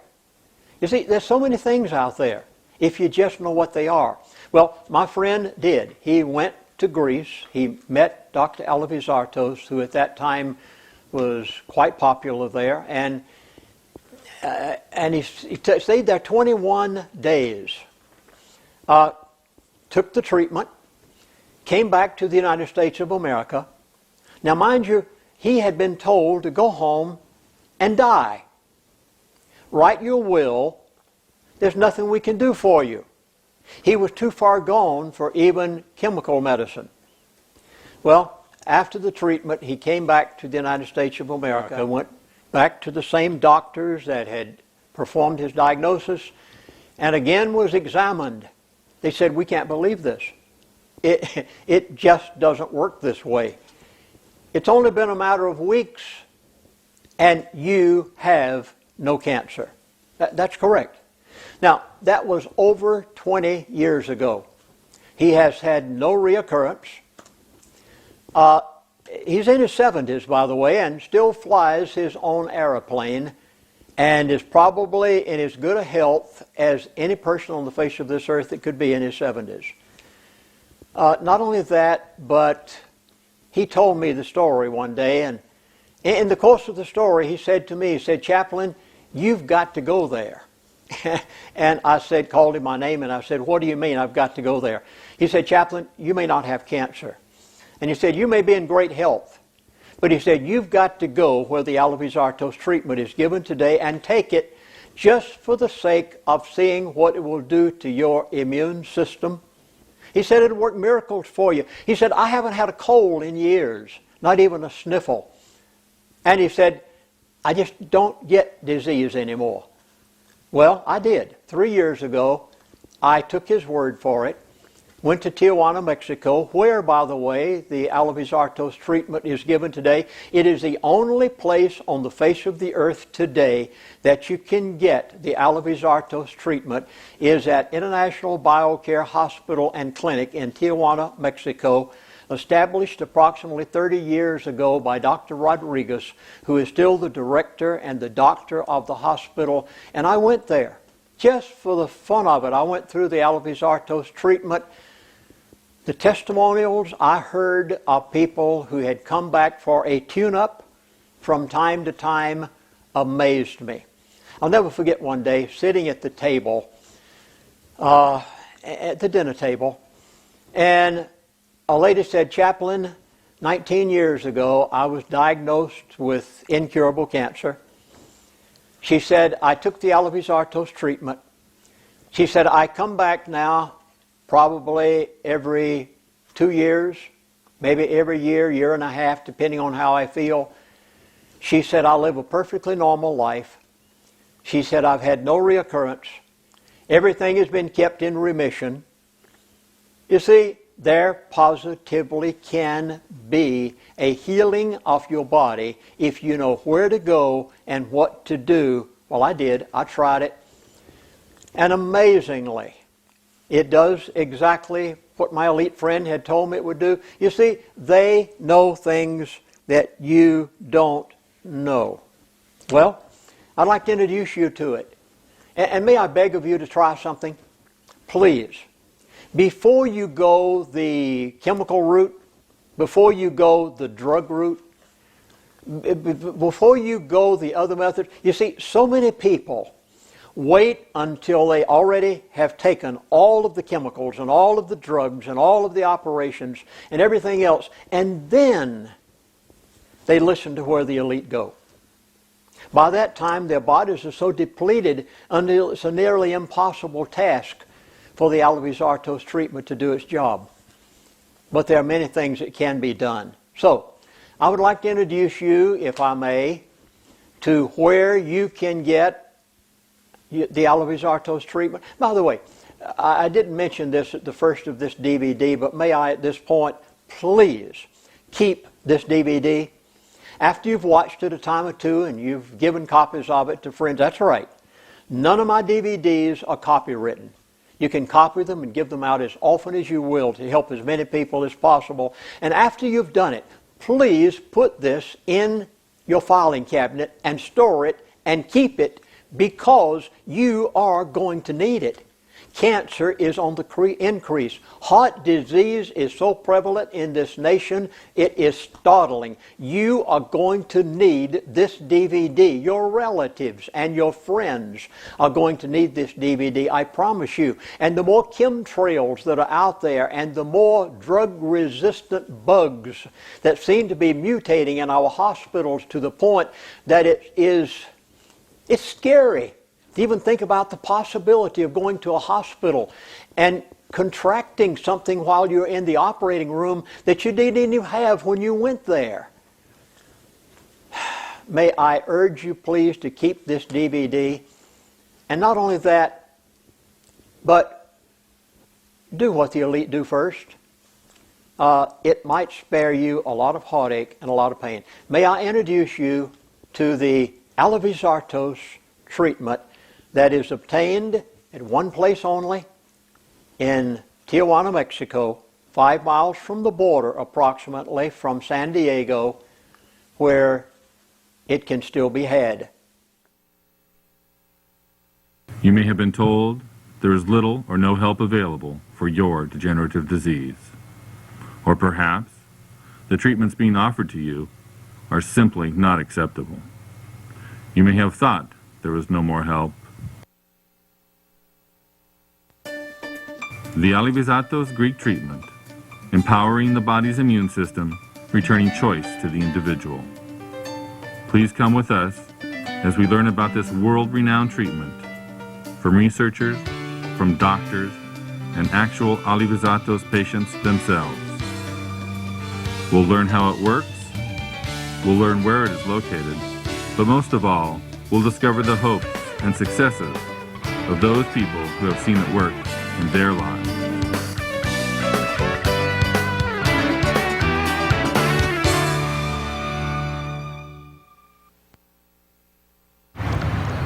You see, there's so many things out there, if you just know what they are. Well, my friend did. He went to Greece. He met Dr. Alevizartos, who at that time was quite popular there, and he stayed there 21 days. Took the treatment. came back to the United States of America. Now, mind you, he had been told to go home and die. Write your will. There's nothing we can do for you. He was too far gone for even chemical medicine. Well, after the treatment, he came back to the United States of America and went back to the same doctors that had performed his diagnosis and again was examined. They said, we can't believe this. It just doesn't work this way. It's only been a matter of weeks and you have no cancer. That's correct. Now, that was over 20 years ago. He has had no reoccurrence. He's in his 70s, by the way, and still flies his own airplane and is probably in as good a health as any person on the face of this earth that could be in his 70s. Not only that, but he told me the story one day, and in the course of the story, he said to me, he said, Chaplain, you've got to go there. And I said, called him my name, and I said, what do you mean I've got to go there? He said, Chaplain, you may not have cancer. And he said, you may be in great health. But he said, you've got to go where the Alloy-Sartos treatment is given today and take it just for the sake of seeing what it will do to your immune system. He said it'll work miracles for you. He said, I haven't had a cold in years, not even a sniffle. And he said, I just don't get disease anymore. Well, I did. 3 years ago, I took his word for it, went to Tijuana, Mexico, where, by the way, the Alloy-Sartos treatment is given today. It is the only place on the face of the earth today that you can get the Alloy-Sartos treatment is at International BioCare Hospital and Clinic in Tijuana, Mexico, established approximately 30 years ago by Dr. Rodriguez, who is still the director and the doctor of the hospital. And I went there just for the fun of it. I went through the Alloy-Sartos treatment. The testimonials I heard of people who had come back for a tune-up from time to time amazed me. I'll never forget one day sitting at the table, at the dinner table, and a lady said, Chaplain, 19 years ago I was diagnosed with incurable cancer. She said, I took the Alloy-Sartos treatment. She said, I come back now probably every 2 years, maybe every year, year and a half, depending on how I feel. She said, I live a perfectly normal life. She said, I've had no reoccurrence. Everything has been kept in remission. You see, there positively can be a healing of your body if you know where to go and what to do. Well, I did. I tried it. And amazingly, it does exactly what my elite friend had told me it would do. You see, they know things that you don't know. Well, I'd like to introduce you to it. And may I beg of you to try something? Please. Before you go the chemical route, before you go the drug route, before you go the other methods, you see, so many people wait until they already have taken all of the chemicals and all of the drugs and all of the operations and everything else, and then they listen to where the elite go. By that time, their bodies are so depleted until it's a nearly impossible task for the Alloy-Sartos treatment to do its job. But there are many things that can be done. So, I would like to introduce you, if I may, to where you can get the Alloy-Sartos treatment. By the way, I didn't mention this at the first of this DVD, but may I at this point please keep this DVD. After you've watched it a time or two and you've given copies of it to friends, that's right. None of my DVDs are copywritten. You can copy them and give them out as often as you will to help as many people as possible. And after you've done it, please put this in your filing cabinet and store it and keep it, because you are going to need it. Cancer is on the increase. Heart disease is so prevalent in this nation, it is startling. You are going to need this DVD. Your relatives and your friends are going to need this DVD, I promise you. And the more chemtrails that are out there and the more drug-resistant bugs that seem to be mutating in our hospitals to the point that it's scary. Even think about the possibility of going to a hospital and contracting something while you're in the operating room that you didn't even have when you went there. May I urge you, please, to keep this DVD. And not only that, but do what the elite do first. It might spare you a lot of heartache and a lot of pain. May I introduce you to the Alivizartos treatment that is obtained at one place only in Tijuana, Mexico, 5 miles from the border approximately from San Diego, where it can still be had. You may have been told there is little or no help available for your degenerative disease. Or perhaps the treatments being offered to you are simply not acceptable. You may have thought there was no more help. The Alivizartos Greek treatment, empowering the body's immune system, returning choice to the individual. Please come with us as we learn about this world-renowned treatment from researchers, from doctors, and actual Alivizartos patients themselves. We'll learn how it works, we'll learn where it is located, but most of all, we'll discover the hopes and successes of those people who have seen it work in their lives.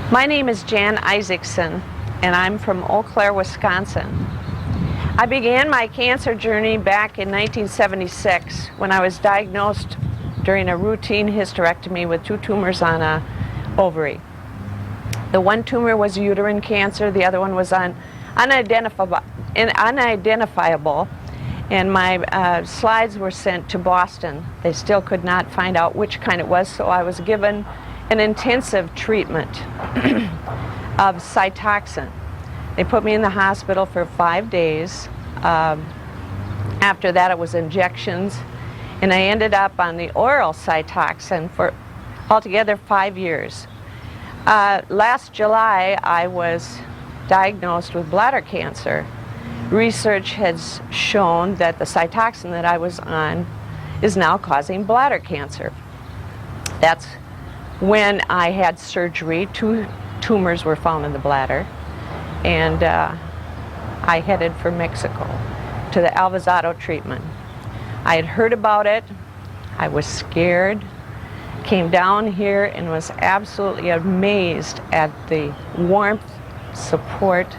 My name is Jan Isaacson, and I'm from Eau Claire, Wisconsin. I began my cancer journey back in 1976 when I was diagnosed during a routine hysterectomy with 2 tumors on a ovary. The one tumor was uterine cancer, the other one was unidentifiable, and my slides were sent to Boston. They still could not find out which kind it was, so I was given an intensive treatment of Cytoxan. They put me in the hospital for 5 days. After that it was injections, and I ended up on the oral Cytoxan for altogether 5 years. Last July I was diagnosed with bladder cancer. Research has shown that the Cytoxan that I was on is now causing bladder cancer. That's when I had surgery. 2 tumors were found in the bladder, and I headed for Mexico to the Alivizartos treatment. I had heard about it, I was scared, came down here and was absolutely amazed at the warmth, support,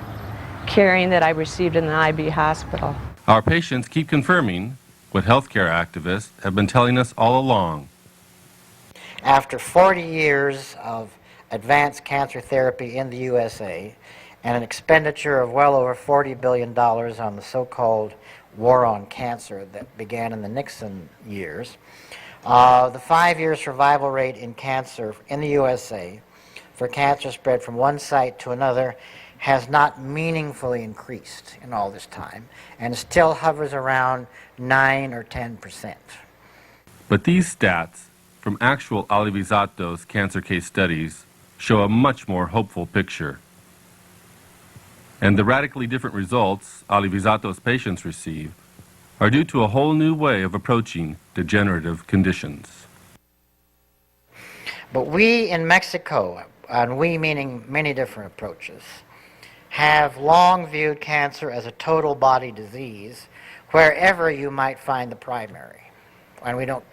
caring that I received in the IB hospital. Our patients keep confirming what healthcare activists have been telling us all along. After 40 years of advanced cancer therapy in the USA and an expenditure of well over $40 billion on the so-called war on cancer that began in the Nixon years, the 5-year survival rate in cancer in the USA for cancer spread from one site to another has not meaningfully increased in all this time and still hovers around 9 or 10%. But these stats from actual Alivizartos cancer case studies show a much more hopeful picture. And the radically different results Alivizartos patients receive are due to a whole new way of approaching degenerative conditions. But we in Mexico, and we meaning many different approaches, have long viewed cancer as a total body disease wherever you might find the primary. And we don't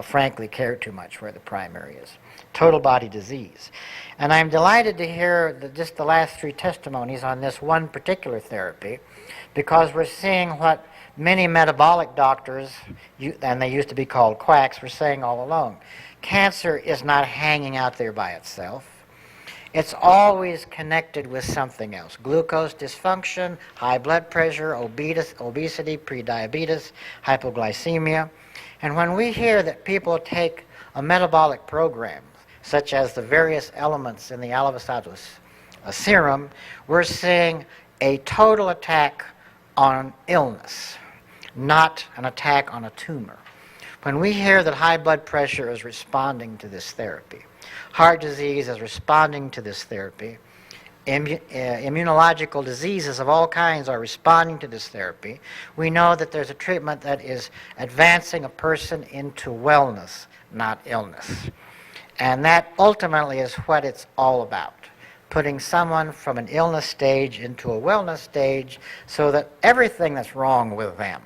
frankly care too much where the primary is. Total body disease. And I'm delighted to hear just the last 3 testimonies on this one particular therapy, because we're seeing what many metabolic doctors, and they used to be called quacks, were saying all along. Cancer is not hanging out there by itself. it's always connected with something else. Glucose dysfunction, high blood pressure, obesity, prediabetes, hypoglycemia. And when we hear that people take a metabolic program, such as the various elements in the alavastatos serum, we're seeing a total attack on illness, not an attack on a tumor. When we hear that high blood pressure is responding to this therapy, heart disease is responding to this therapy, immunological diseases of all kinds are responding to this therapy, we know that there's a treatment that is advancing a person into wellness, not illness. And that ultimately is what it's all about, putting someone from an illness stage into a wellness stage so that everything that's wrong with them.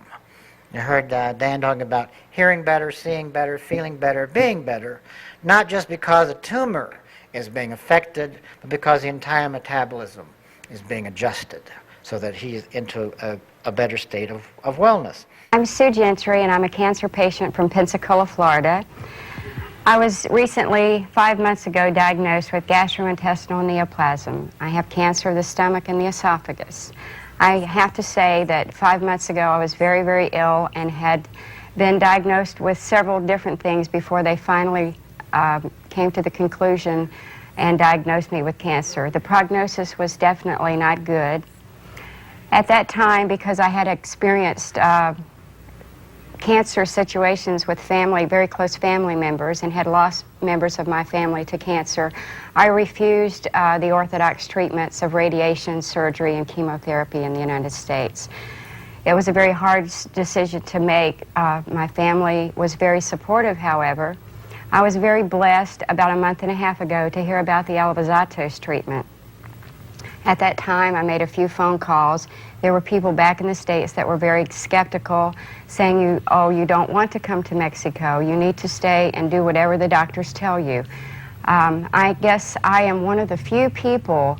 You heard Dan talking about hearing better, seeing better, feeling better, being better, not just because a tumor is being affected, but because the entire metabolism is being adjusted so that he's into a better state of wellness. I'm Sue Gentry, and I'm a cancer patient from Pensacola, Florida. I was recently, 5 months ago, diagnosed with gastrointestinal neoplasm. I have cancer of the stomach and the esophagus. I have to say that 5 months ago I was very, very ill and had been diagnosed with several different things before they finally came to the conclusion and diagnosed me with cancer. The prognosis was definitely not good. At that time, because I had experienced cancer situations with family, very close family members, and had lost members of my family to cancer, I refused the orthodox treatments of radiation, surgery, and chemotherapy in the United States. It was a very hard decision to make. My family was very supportive, however. I was very blessed about a month and a half ago to hear about the alavastatos treatment. At that time, I made a few phone calls. There were people back in the States that were very skeptical, saying, you don't want to come to Mexico. You need to stay and do whatever the doctors tell you. I guess I am one of the few people,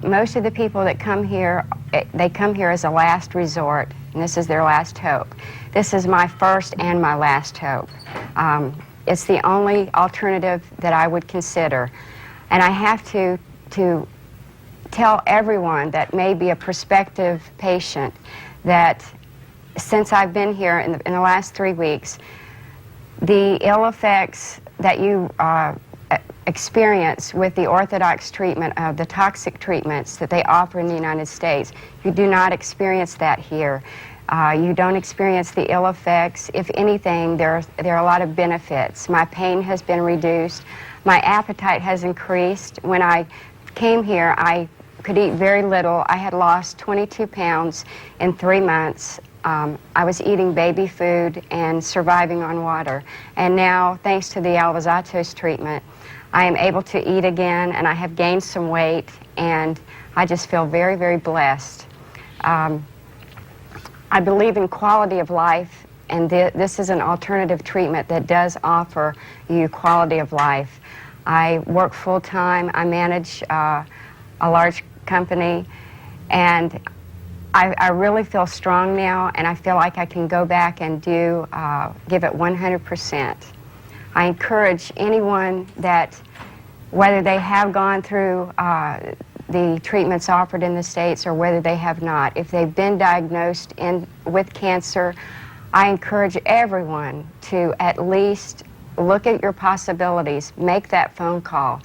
most of the people that come here, they come here as a last resort, and this is their last hope. This is my first and my last hope. It's the only alternative that I would consider. And I have to tell everyone that may be a prospective patient that since I've been here in the last 3 weeks, the ill effects that you experience with the orthodox treatment of the toxic treatments that they offer in the United States, you do not experience that here. You don't experience the ill effects. If anything, there are a lot of benefits. My pain has been reduced. My appetite has increased. When I came here, I could eat very little. I had lost 22 pounds in 3 months. I was eating baby food and surviving on water. And now, thanks to the alavastatos treatment, I am able to eat again, and I have gained some weight, and I just feel very, very blessed. I believe in quality of life, and this is an alternative treatment that does offer you quality of life. I work full-time. I manage a large company, and I really feel strong now, and I feel like I can go back and give it 100%. I encourage anyone that, whether they have gone through the treatments offered in the States or whether they have not, if they've been diagnosed with cancer, I encourage everyone to at least look at your possibilities, make that phone call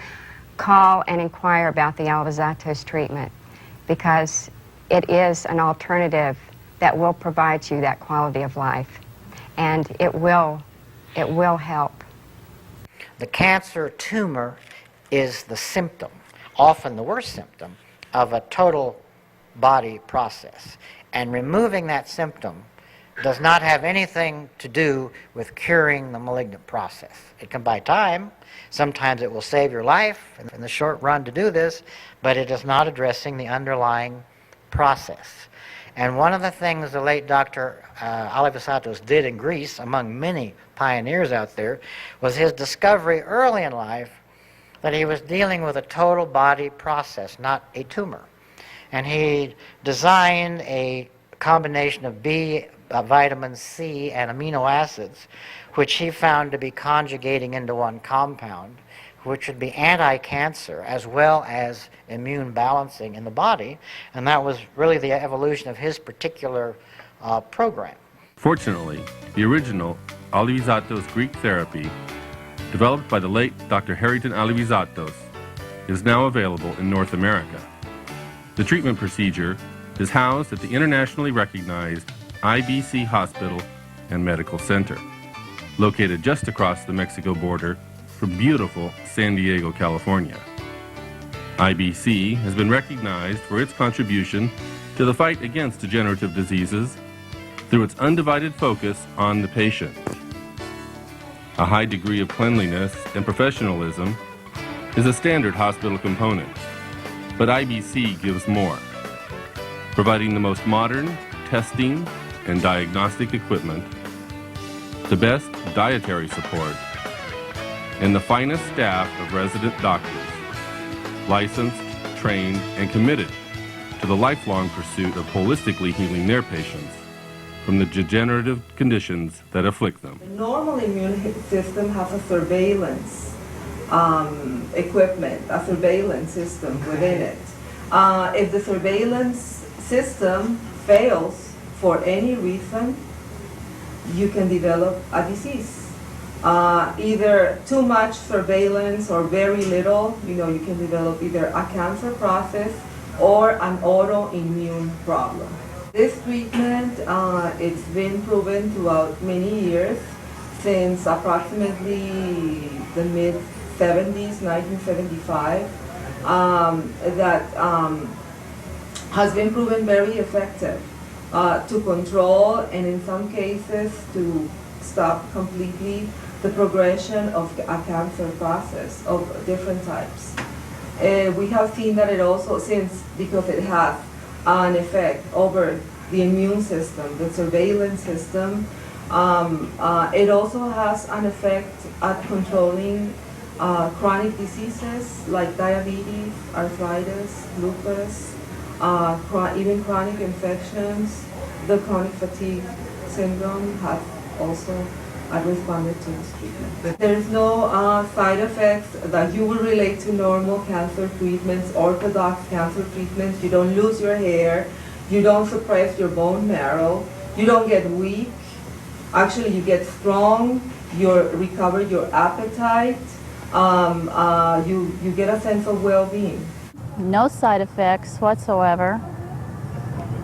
and inquire about the alavastatos treatment, because it is an alternative that will provide you that quality of life, and it will help. The cancer tumor is the symptom, often the worst symptom, of a total body process. And removing that symptom does not have anything to do with curing the malignant process. It can buy time. Sometimes it will save your life in the short run to do this, but it is not addressing the underlying process. And one of the things the late Dr. Alavastatos did in Greece, among many pioneers out there, was his discovery early in life that he was dealing with a total body process, not a tumor. And he designed a combination of vitamin C and amino acids, which he found to be conjugating into one compound, which would be anti-cancer as well as immune balancing in the body, and that was really the evolution of his particular program. Fortunately, the original Alivizatos Greek therapy, developed by the late Dr. Harrington Alivizatos, is now available in North America. The treatment procedure is housed at the internationally recognized IBC Hospital and Medical Center, located just across the Mexico border from beautiful San Diego, California. IBC has been recognized for its contribution to the fight against degenerative diseases through its undivided focus on the patient. A high degree of cleanliness and professionalism is a standard hospital component, but IBC gives more, providing the most modern testing and diagnostic equipment, the best dietary support, and the finest staff of resident doctors, licensed, trained, and committed to the lifelong pursuit of holistically healing their patients from the degenerative conditions that afflict them. The normal immune system has a surveillance equipment, a surveillance system within it. If the surveillance system fails for any reason, you can develop a disease. Either too much surveillance or very little, you can develop either a cancer process or an autoimmune problem. This treatment, it's been proven throughout many years, since approximately the mid-70s, 1975, that has been proven very effective to control and in some cases to stop completely the progression of a cancer process of different types. We have seen that it also, because it has an effect over the immune system, the surveillance system, it also has an effect at controlling chronic diseases like diabetes, arthritis, lupus, even chronic infections. The chronic fatigue syndrome has also responded to this treatment. There is no side effects that you will relate to normal cancer treatments, orthodox cancer treatments. You don't lose your hair, you don't suppress your bone marrow, you don't get weak. Actually, you get strong, you recover your appetite, you get a sense of well-being. No side effects whatsoever,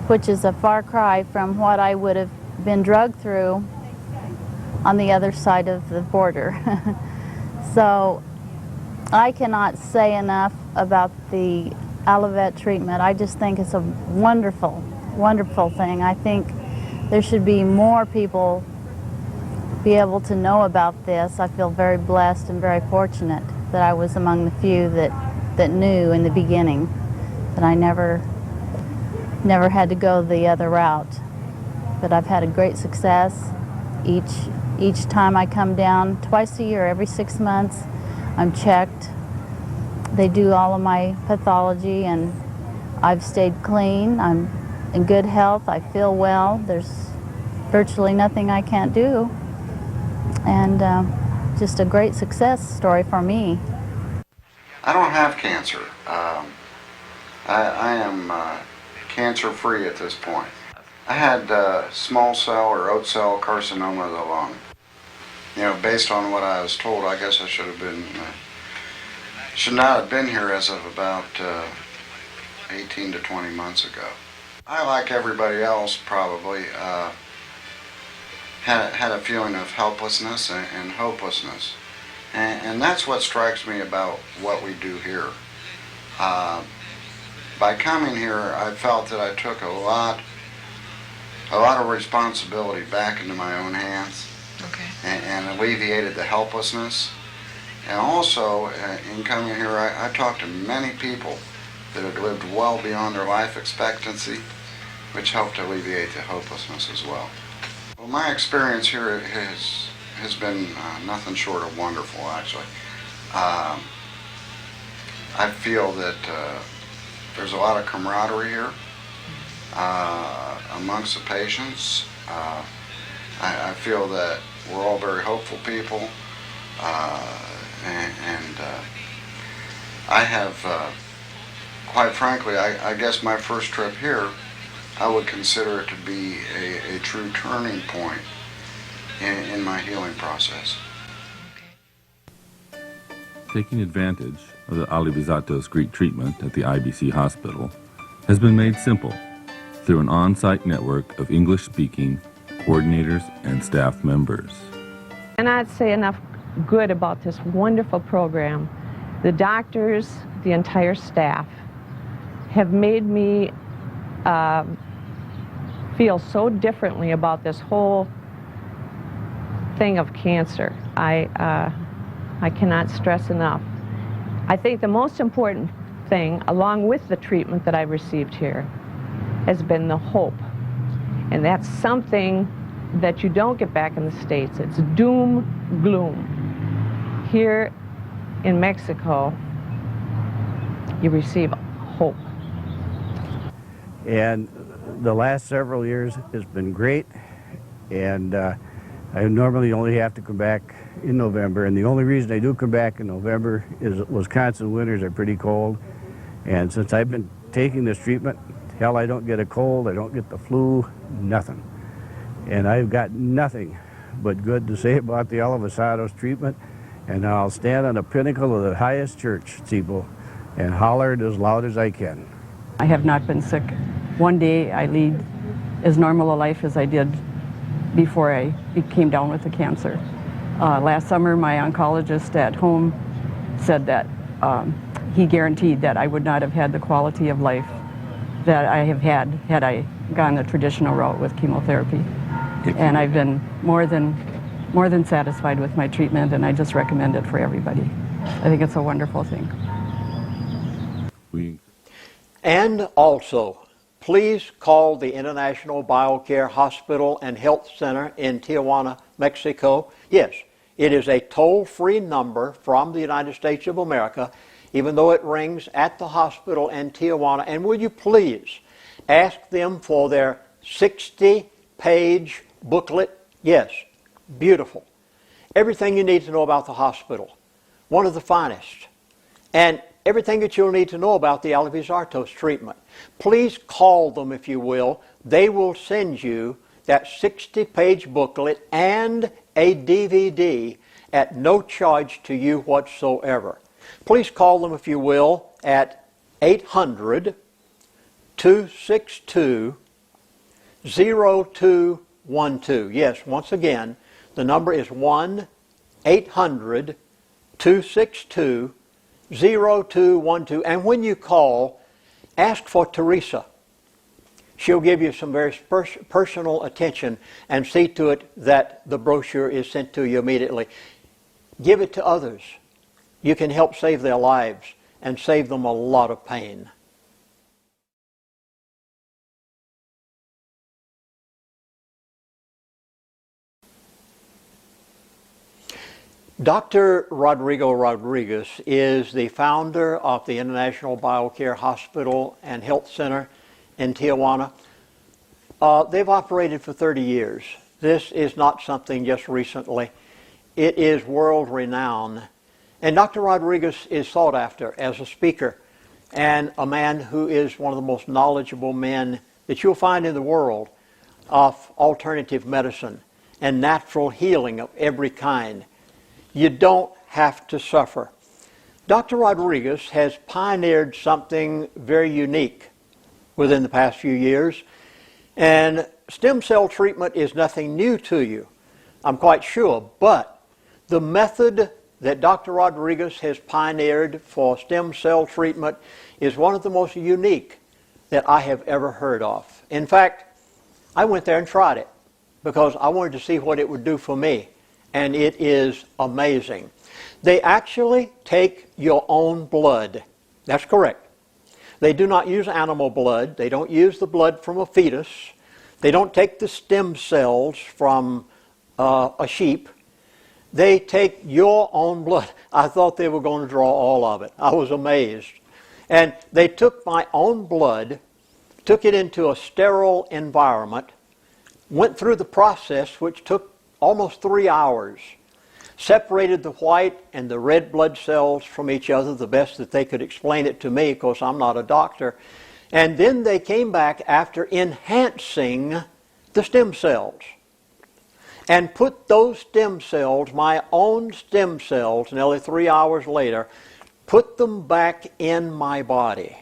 which is a far cry from what I would have been drugged through on the other side of the border. So I cannot say enough about the Alivet treatment. I just think it's a wonderful, wonderful thing. I think there should be more people be able to know about this. I feel very blessed and very fortunate that I was among the few that knew in the beginning, that I never had to go the other route. But I've had a great success. Each time I come down, twice a year, every 6 months, I'm checked. They do all of my pathology, and I've stayed clean. I'm in good health. I feel well. There's virtually nothing I can't do. And just a great success story for me. I don't have cancer. I am cancer-free at this point. I had small cell or oat cell carcinoma of the lung. Based on what I was told, I guess I should not have been here as of about 18 to 20 months ago. I, like everybody else, probably had a feeling of helplessness and hopelessness. And that's what strikes me about what we do here. By coming here, I felt that I took a lot of responsibility back into my own hands. Okay. And alleviated the helplessness. And also, in coming here, I talked to many people that had lived well beyond their life expectancy, which helped alleviate the hopelessness as well. Well, my experience here has been nothing short of wonderful, actually. I feel that there's a lot of camaraderie here amongst the patients. I feel that we're all very hopeful people, And I have, quite frankly, I guess my first trip here, I would consider it to be a true turning point in my healing process. Taking advantage of the Alivisatos Greek treatment at the IBC hospital has been made simple through an on-site network of English-speaking coordinators and staff members. And I'd say enough good about this wonderful program. The doctors, the entire staff, have made me feel so differently about this whole thing of cancer. I cannot stress enough. I think the most important thing, along with the treatment that I've received here, has been the hope. And that's something that you don't get back in the States. It's doom, gloom. Here in Mexico, you receive hope. And the last several years has been great, and I normally only have to come back in November, and the only reason I do come back in November is Wisconsin winters are pretty cold, and since I've been taking this treatment, hell, I don't get a cold, I don't get the flu, nothing. And I've got nothing but good to say about the Alivisatos treatment, and I'll stand on the pinnacle of the highest church steeple and holler it as loud as I can. I have not been sick. One day I lead as normal a life as I did before I came down with the cancer. Last summer, my oncologist at home said that he guaranteed that I would not have had the quality of life that I have had I gone the traditional route with chemotherapy. And I've been more than satisfied with my treatment, and I just recommend it for everybody. I think it's a wonderful thing. And also, please call the International BioCare Hospital and Health Center in Tijuana, Mexico. Yes, it is a toll-free number from the United States of America, even though it rings at the hospital in Tijuana. And will you please ask them for their 60-page booklet? Yes, beautiful. Everything you need to know about the hospital, one of the finest. And everything that you'll need to know about the Alivisatos treatment. Please call them, if you will. They will send you that 60-page booklet and a DVD at no charge to you whatsoever. Please call them, if you will, at 800-262-0212. Yes, once again, the number is 1-800-262-0212. And when you call, ask for Teresa. She'll give you some very personal attention and see to it that the brochure is sent to you immediately. Give it to others. You can help save their lives and save them a lot of pain. Dr. Rodrigo Rodriguez is the founder of the International BioCare Hospital and Health Center in Tijuana. They've operated for 30 years. This is not something just recently. It is world-renowned. And Dr. Rodriguez is sought after as a speaker and a man who is one of the most knowledgeable men that you'll find in the world of alternative medicine and natural healing of every kind. You don't have to suffer. Dr. Rodriguez has pioneered something very unique within the past few years, and stem cell treatment is nothing new to you, I'm quite sure, but the method that Dr. Rodriguez has pioneered for stem cell treatment is one of the most unique that I have ever heard of. In fact, I went there and tried it because I wanted to see what it would do for me. And it is amazing. They actually take your own blood. That's correct. They do not use animal blood. They don't use the blood from a fetus. They don't take the stem cells from a sheep. They take your own blood. I thought they were going to draw all of it. I was amazed. And they took my own blood, took it into a sterile environment, went through the process which took almost 3 hours, separated the white and the red blood cells from each other the best that they could explain it to me, because I'm not a doctor. And then they came back after enhancing the stem cells and put those stem cells, my own stem cells, nearly 3 hours later, put them back in my body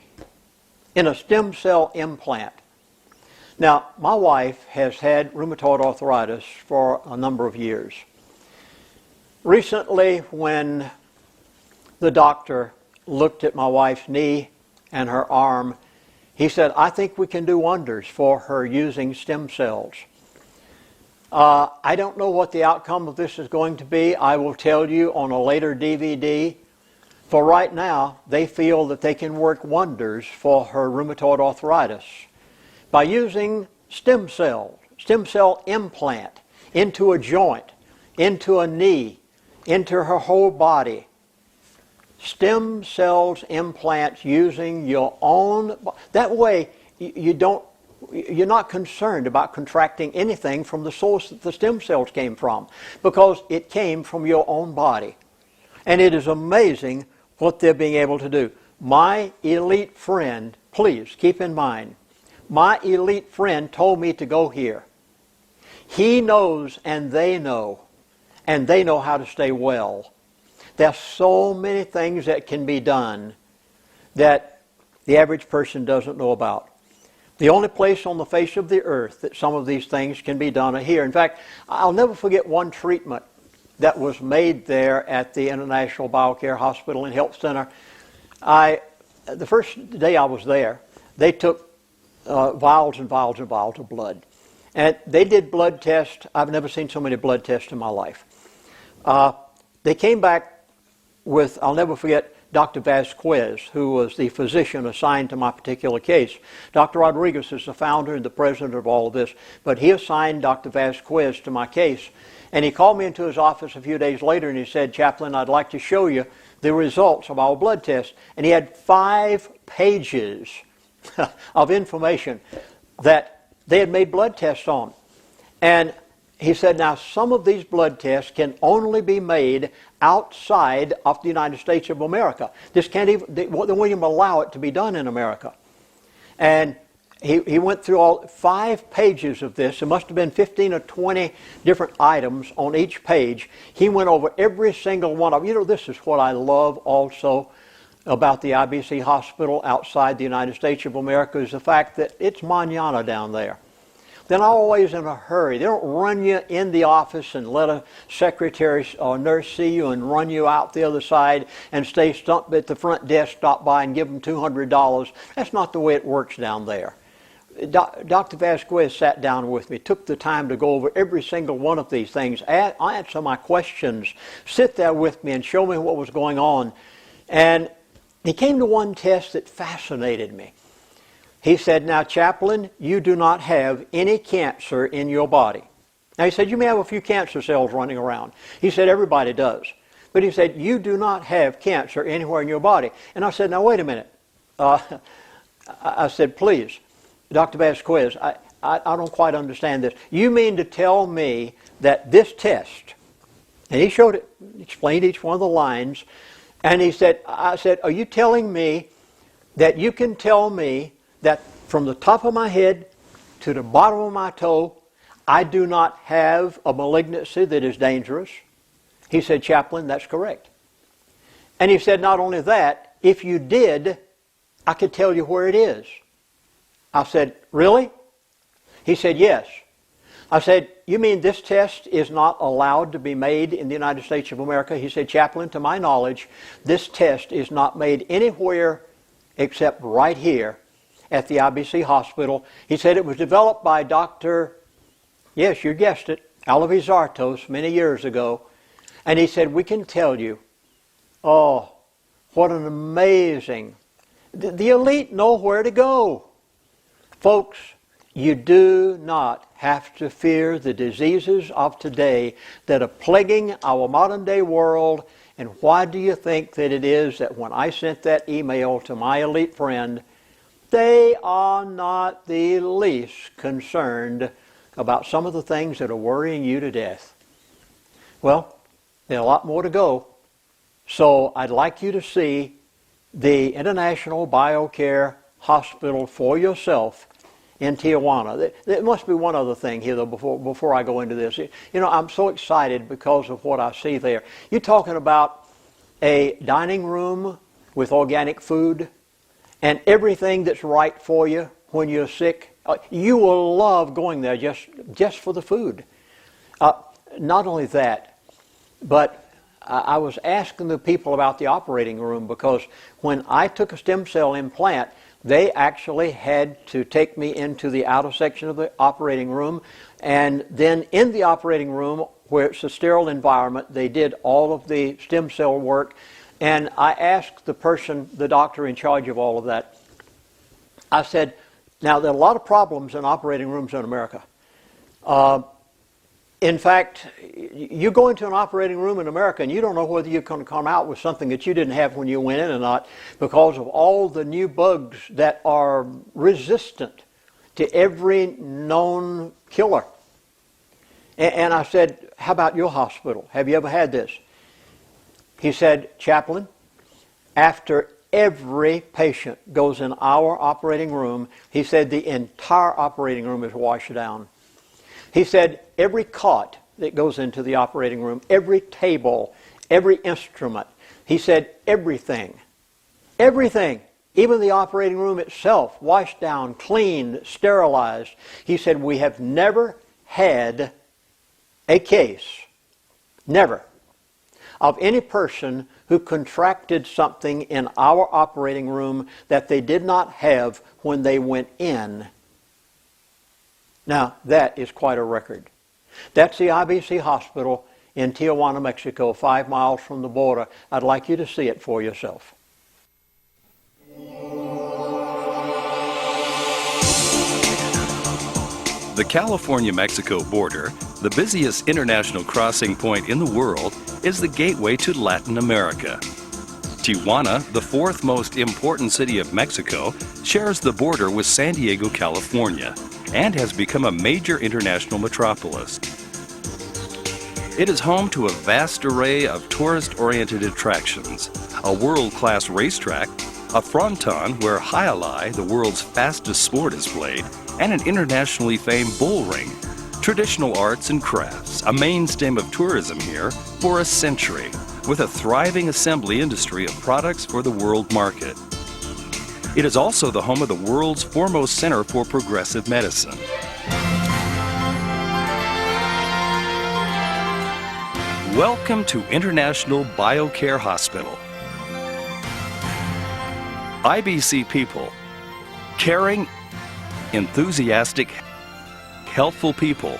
in a stem cell implant. Now, my wife has had rheumatoid arthritis for a number of years. Recently, when the doctor looked at my wife's knee and her arm, he said, I think we can do wonders for her using stem cells. I don't know what the outcome of this is going to be. I will tell you on a later DVD. For right now, they feel that they can work wonders for her rheumatoid arthritis by using stem cell implant into a joint, into a knee, into her whole body. Stem cells implants using your own. That way, you're not concerned about contracting anything from the source that the stem cells came from, because it came from your own body. And it is amazing what they're being able to do. My elite friend, please keep in mind, my elite friend told me to go here. He knows and they know how to stay well. There's so many things that can be done that the average person doesn't know about. The only place on the face of the earth that some of these things can be done are here. In fact, I'll never forget one treatment that was made there at the International Biocare Hospital and Health Center. The first day I was there, they took vials and vials and vials of blood. And they did blood tests. I've never seen so many blood tests in my life. They came back with, I'll never forget, Dr. Vasquez, who was the physician assigned to my particular case. Dr. Rodriguez is the founder and the president of all of this, but he assigned Dr. Vasquez to my case. And he called me into his office a few days later and he said, Chaplain, I'd like to show you the results of our blood test. And he had 5 pages of information that they had made blood tests on. And he said, now some of these blood tests can only be made outside of the United States of America. This can't even, they won't even allow it to be done in America. And he went through all 5 pages of this. There must have been 15 or 20 different items on each page. He went over every single one of them. You know, this is what I love also about the IBC hospital outside the United States of America, is the fact that it's mañana down there. They're not always in a hurry. They don't run you in the office and let a secretary or nurse see you and run you out the other side and stay stumped at the front desk, stop by and give them $200. That's not the way it works down there. Dr. Vasquez sat down with me, took the time to go over every single one of these things, answer my questions, sit there with me and show me what was going on. And he came to one test that fascinated me. He said, now, Chaplain, you do not have any cancer in your body. Now, he said, you may have a few cancer cells running around. He said, everybody does. But he said, you do not have cancer anywhere in your body. And I said, now, wait a minute. I said, please, Dr. Vasquez, I don't quite understand this. You mean to tell me that this test, and he showed it, explained each one of the lines, and he said, I said, are you telling me that you can tell me that from the top of my head to the bottom of my toe, I do not have a malignancy that is dangerous? He said, Chaplain, that's correct. And he said, not only that, if you did, I could tell you where it is. I said, really? He said, yes. I said, you mean this test is not allowed to be made in the United States of America? He said, Chaplain, to my knowledge, this test is not made anywhere except right here at the IBC hospital. He said it was developed by Dr., yes, you guessed it, Alevizartos many years ago. And he said, we can tell you, oh, what an amazing, the elite know where to go. Folks, you do not have to fear the diseases of today that are plaguing our modern day world. And why do you think that it is that when I sent that email to my elite friend, they are not the least concerned about some of the things that are worrying you to death? Well, There's a lot more to go. So I'd like you to see the International BioCare Hospital for yourself in Tijuana. There must be one other thing here, though, before I go into this. You know, I'm so excited because of what I see there. You're talking about a dining room with organic food and everything that's right for you when you're sick. You will love going there just for the food. Not only that, but I was asking the people about the operating room, because when I took a stem cell implant, they actually had to take me into the outer section of the operating room, and then in the operating room, where it's a sterile environment, they did all of the stem cell work. And I asked the doctor in charge of all of that, I said, now there are a lot of problems in operating rooms in America. In fact, you go into an operating room in America and you don't know whether you're going to come out with something that you didn't have when you went in or not, because of all the new bugs that are resistant to every known killer. And I said, how about your hospital? Have you ever had this? He said, Chaplain, after every patient goes in our operating room, he said the entire operating room is washed down. He said every cot that goes into the operating room, every table, every instrument, he said everything, even the operating room itself, washed down, cleaned, sterilized. He said we have never had a case, never, of any person who contracted something in our operating room that they did not have when they went in. Now, that is quite a record. That's the IBC hospital in Tijuana, Mexico, 5 miles from the border. I'd like you to see it for yourself. The California-Mexico border, the busiest international crossing point in the world, is the gateway to Latin America. Tijuana, the fourth most important city of Mexico, shares the border with San Diego, California, and has become a major international metropolis. It is home to a vast array of tourist-oriented attractions, a world-class racetrack, a fronton where Hialeah, the world's fastest sport, is played, and an internationally famed bull ring. Traditional arts and crafts, a mainstay of tourism here for a century, with a thriving assembly industry of products for the world market. It is also the home of the world's foremost center for progressive medicine. Welcome to International BioCare Hospital. IBC people, caring, enthusiastic, helpful people.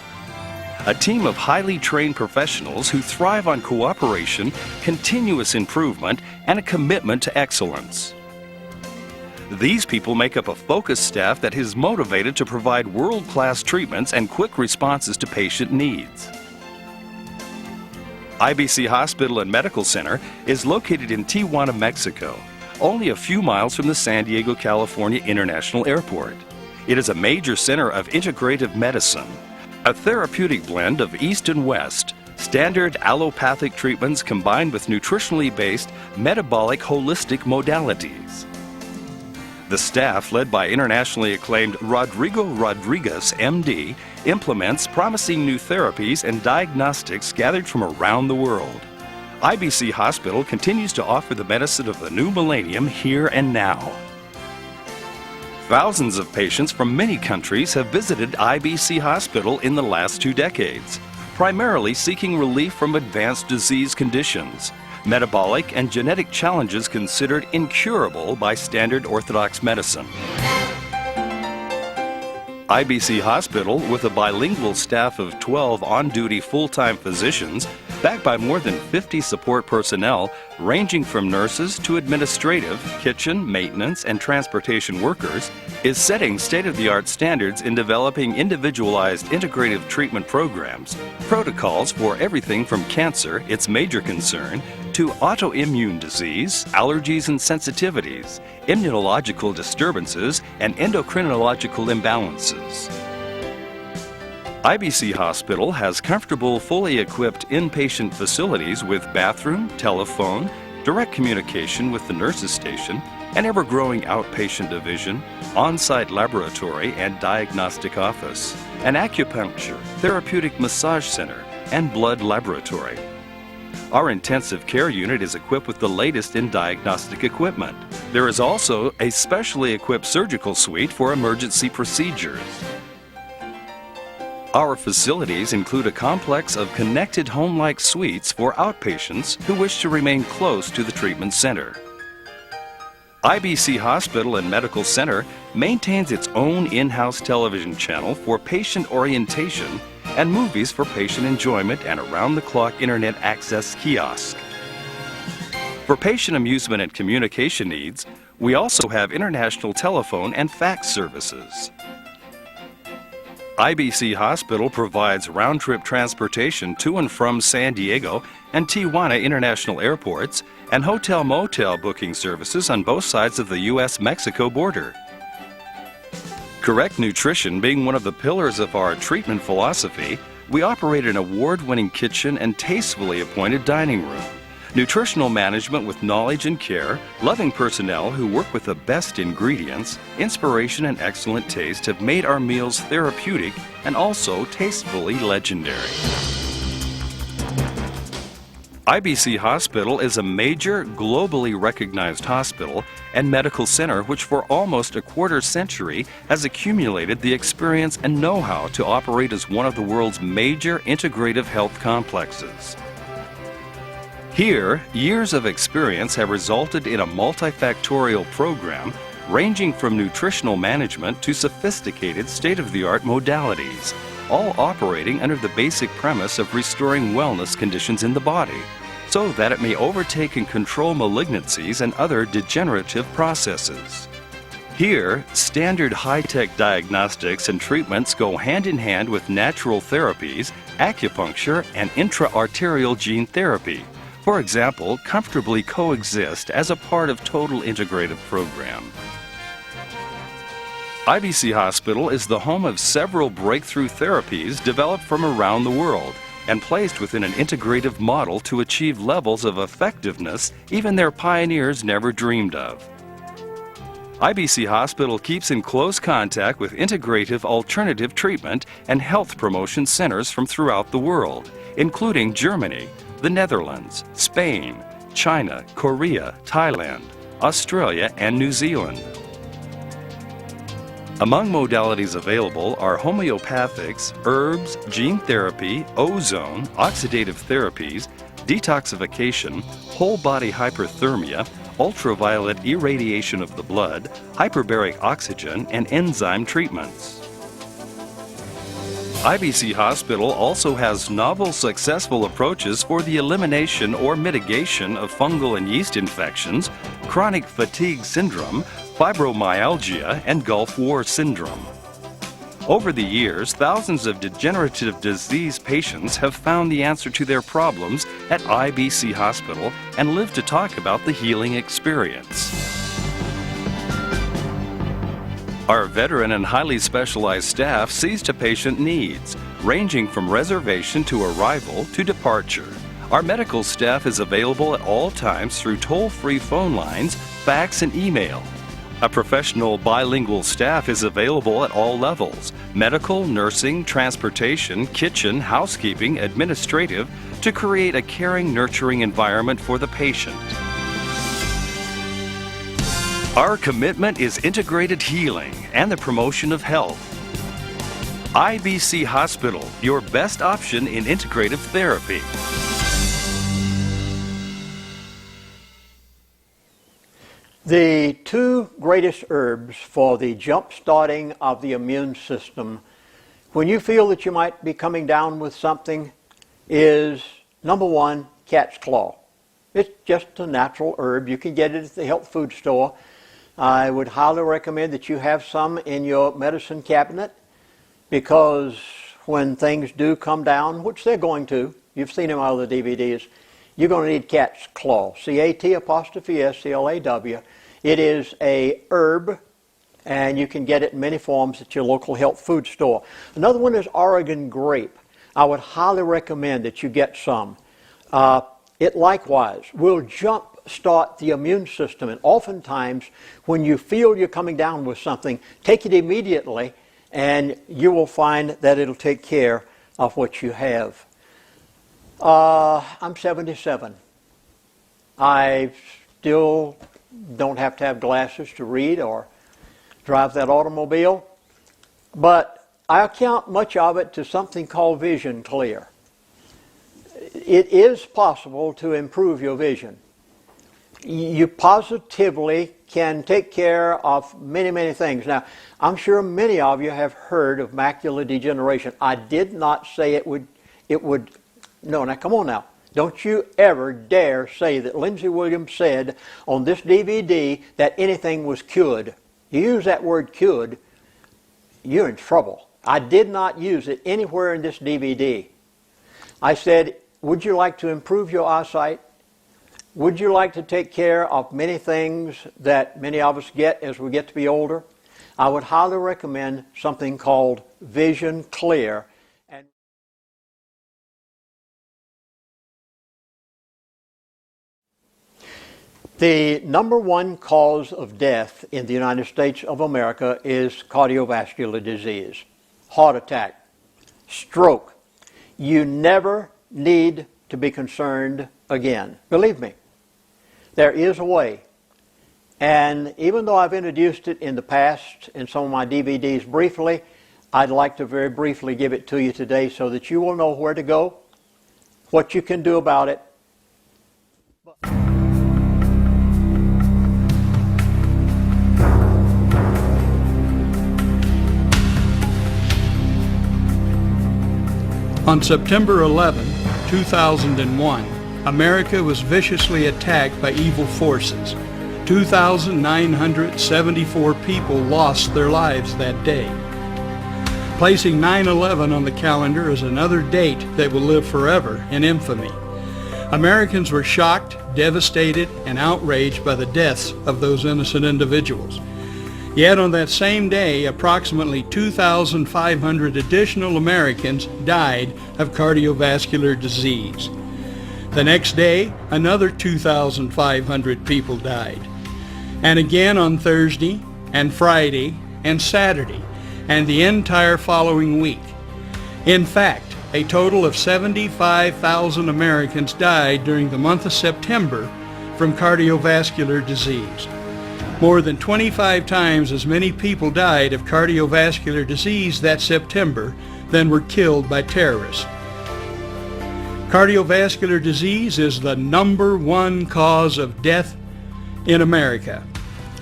A team of highly trained professionals who thrive on cooperation, continuous improvement, and a commitment to excellence. These people make up a focused staff that is motivated to provide world-class treatments and quick responses to patient needs. IBC Hospital and Medical Center is located in Tijuana, Mexico, only a few miles from the San Diego, California International Airport. It is a major center of integrative medicine, a therapeutic blend of East and West, standard allopathic treatments combined with nutritionally based metabolic holistic modalities. The staff, led by internationally acclaimed Rodrigo Rodriguez, MD, implements promising new therapies and diagnostics gathered from around the world. IBC Hospital continues to offer the medicine of the new millennium here and now. Thousands of patients from many countries have visited IBC Hospital in the last 2 decades, primarily seeking relief from advanced disease conditions, metabolic and genetic challenges considered incurable by standard orthodox medicine. IBC Hospital, with a bilingual staff of 12 on-duty full-time physicians, backed by more than 50 support personnel, ranging from nurses to administrative, kitchen, maintenance, and transportation workers, is setting state-of-the-art standards in developing individualized integrative treatment programs, protocols for everything from cancer, its major concern, to autoimmune disease, allergies and sensitivities, immunological disturbances, and endocrinological imbalances. IBC Hospital has comfortable, fully equipped inpatient facilities with bathroom, telephone, direct communication with the nurses' station, an ever-growing outpatient division, on-site laboratory and diagnostic office, an acupuncture, therapeutic massage center, and blood laboratory. Our intensive care unit is equipped with the latest in diagnostic equipment. There is also a specially equipped surgical suite for emergency procedures. Our facilities include a complex of connected home-like suites for outpatients who wish to remain close to the treatment center. IBC Hospital and Medical Center maintains its own in-house television channel for patient orientation and movies for patient enjoyment and around-the-clock internet access kiosk. For patient amusement and communication needs, we also have international telephone and fax services. IBC Hospital provides round-trip transportation to and from San Diego and Tijuana International Airports and hotel-motel booking services on both sides of the U.S.-Mexico border. Correct nutrition being one of the pillars of our treatment philosophy, we operate an award-winning kitchen and tastefully appointed dining room. Nutritional management with knowledge and care, loving personnel who work with the best ingredients, inspiration and excellent taste have made our meals therapeutic and also tastefully legendary. IBC Hospital is a major, globally recognized hospital and medical center which for almost a quarter century has accumulated the experience and know-how to operate as one of the world's major integrative health complexes. Here, years of experience have resulted in a multifactorial program ranging from nutritional management to sophisticated state-of-the-art modalities, all operating under the basic premise of restoring wellness conditions in the body, so that it may overtake and control malignancies and other degenerative processes. Here, standard high-tech diagnostics and treatments go hand-in-hand with natural therapies, acupuncture, and intra-arterial gene therapy. For example, comfortably coexist as a part of total integrative program. IBC Hospital is the home of several breakthrough therapies developed from around the world and placed within an integrative model to achieve levels of effectiveness even their pioneers never dreamed of. IBC Hospital keeps in close contact with integrative alternative treatment and health promotion centers from throughout the world, including Germany, the Netherlands, Spain, China, Korea, Thailand, Australia, and New Zealand. Among modalities available are homeopathics, herbs, gene therapy, ozone, oxidative therapies, detoxification, whole body hyperthermia, ultraviolet irradiation of the blood, hyperbaric oxygen, and enzyme treatments. IBC Hospital also has novel, successful approaches for the elimination or mitigation of fungal and yeast infections, chronic fatigue syndrome, fibromyalgia, and Gulf War syndrome. Over the years, thousands of degenerative disease patients have found the answer to their problems at IBC Hospital and live to talk about the healing experience. Our veteran and highly specialized staff sees to patient needs, ranging from reservation to arrival to departure. Our medical staff is available at all times through toll-free phone lines, fax, and email. A professional bilingual staff is available at all levels: medical, nursing, transportation, kitchen, housekeeping, administrative, to create a caring, nurturing environment for the patient. Our commitment is integrated healing and the promotion of health. IBC Hospital, your best option in integrative therapy. The two greatest herbs for the jump-starting of the immune system, when you feel that you might be coming down with something, is number one, cat's claw. It's just a natural herb. You can get it at the health food store. I would highly recommend that you have some in your medicine cabinet, because when things do come down, which they're going to, you've seen them out of the DVDs, you're going to need cat's claw, C-A-T'-S-C-L-A-W. It is a herb and you can get it in many forms at your local health food store. Another one is Oregon grape. I would highly recommend that you get some. It likewise will jumpstart the immune system, and oftentimes when you feel you're coming down with something, take it immediately and you will find that it'll take care of what you have. I'm 77. I still don't have to have glasses to read or drive that automobile, but I account much of it to something called vision clear. It is possible to improve your vision. You positively can take care of many, many things. Now, I'm sure many of you have heard of macular degeneration. I did not say it would, no, now come on now. Don't you ever dare say that Lindsey Williams said on this DVD that anything was cured. You use that word cured, you're in trouble. I did not use it anywhere in this DVD. I said, would you like to improve your eyesight? Would you like to take care of many things that many of us get as we get to be older? I would highly recommend something called Vision Clear. The number one cause of death in the United States of America is cardiovascular disease, heart attack, stroke. You never need to be concerned again. Believe me, there is a way. And even though I've introduced it in the past in some of my DVDs briefly, I'd like to very briefly give it to you today so that you will know where to go, what you can do about it. On September 11, 2001, America was viciously attacked by evil forces. 2,974 people lost their lives that day. Placing 9/11 on the calendar is another date that will live forever in infamy. Americans were shocked, devastated, and outraged by the deaths of those innocent individuals. Yet on that same day, approximately 2,500 additional Americans died of cardiovascular disease. The next day, another 2,500 people died. And again on Thursday, and Friday, and Saturday, and the entire following week. In fact, a total of 75,000 Americans died during the month of September from cardiovascular disease. More than 25 times as many people died of cardiovascular disease that September than were killed by terrorists. Cardiovascular disease is the number one cause of death in America.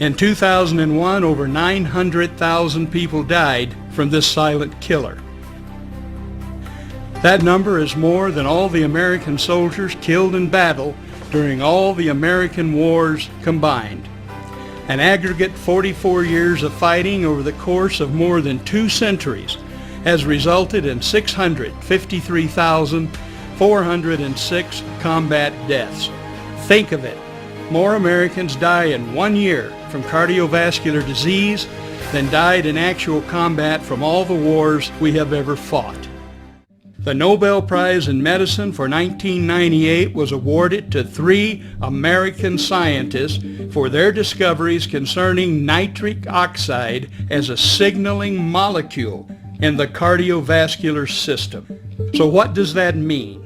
In 2001, over 900,000 people died from this silent killer. That number is more than all the American soldiers killed in battle during all the American wars combined. An aggregate 44 years of fighting over the course of more than 2 centuries has resulted in 653,406 combat deaths. Think of it. More Americans die in 1 year from cardiovascular disease than died in actual combat from all the wars we have ever fought. The Nobel Prize in Medicine for 1998 was awarded to 3 American scientists for their discoveries concerning nitric oxide as a signaling molecule in the cardiovascular system. So what does that mean?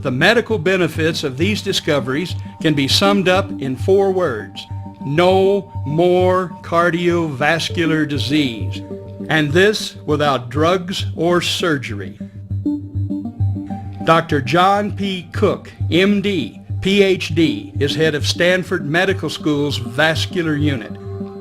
The medical benefits of these discoveries can be summed up in 4 words. No more cardiovascular disease. And this without drugs or surgery. Dr. John P. Cook, MD, PhD, is head of Stanford Medical School's Vascular Unit.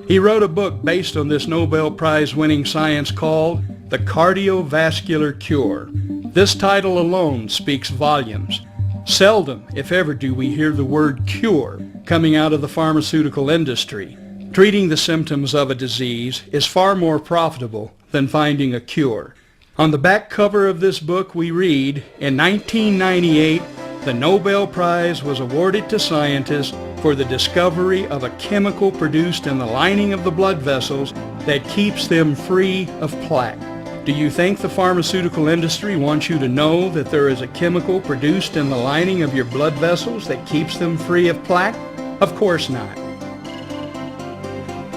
He wrote a book based on this Nobel Prize-winning science called The Cardiovascular Cure. This title alone speaks volumes. Seldom, if ever, do we hear the word cure coming out of the pharmaceutical industry. Treating the symptoms of a disease is far more profitable than finding a cure. On the back cover of this book we read, in 1998, the Nobel Prize was awarded to scientist for the discovery of a chemical produced in the lining of the blood vessels that keeps them free of plaque. Do you think the pharmaceutical industry wants you to know that there is a chemical produced in the lining of your blood vessels that keeps them free of plaque? Of course not.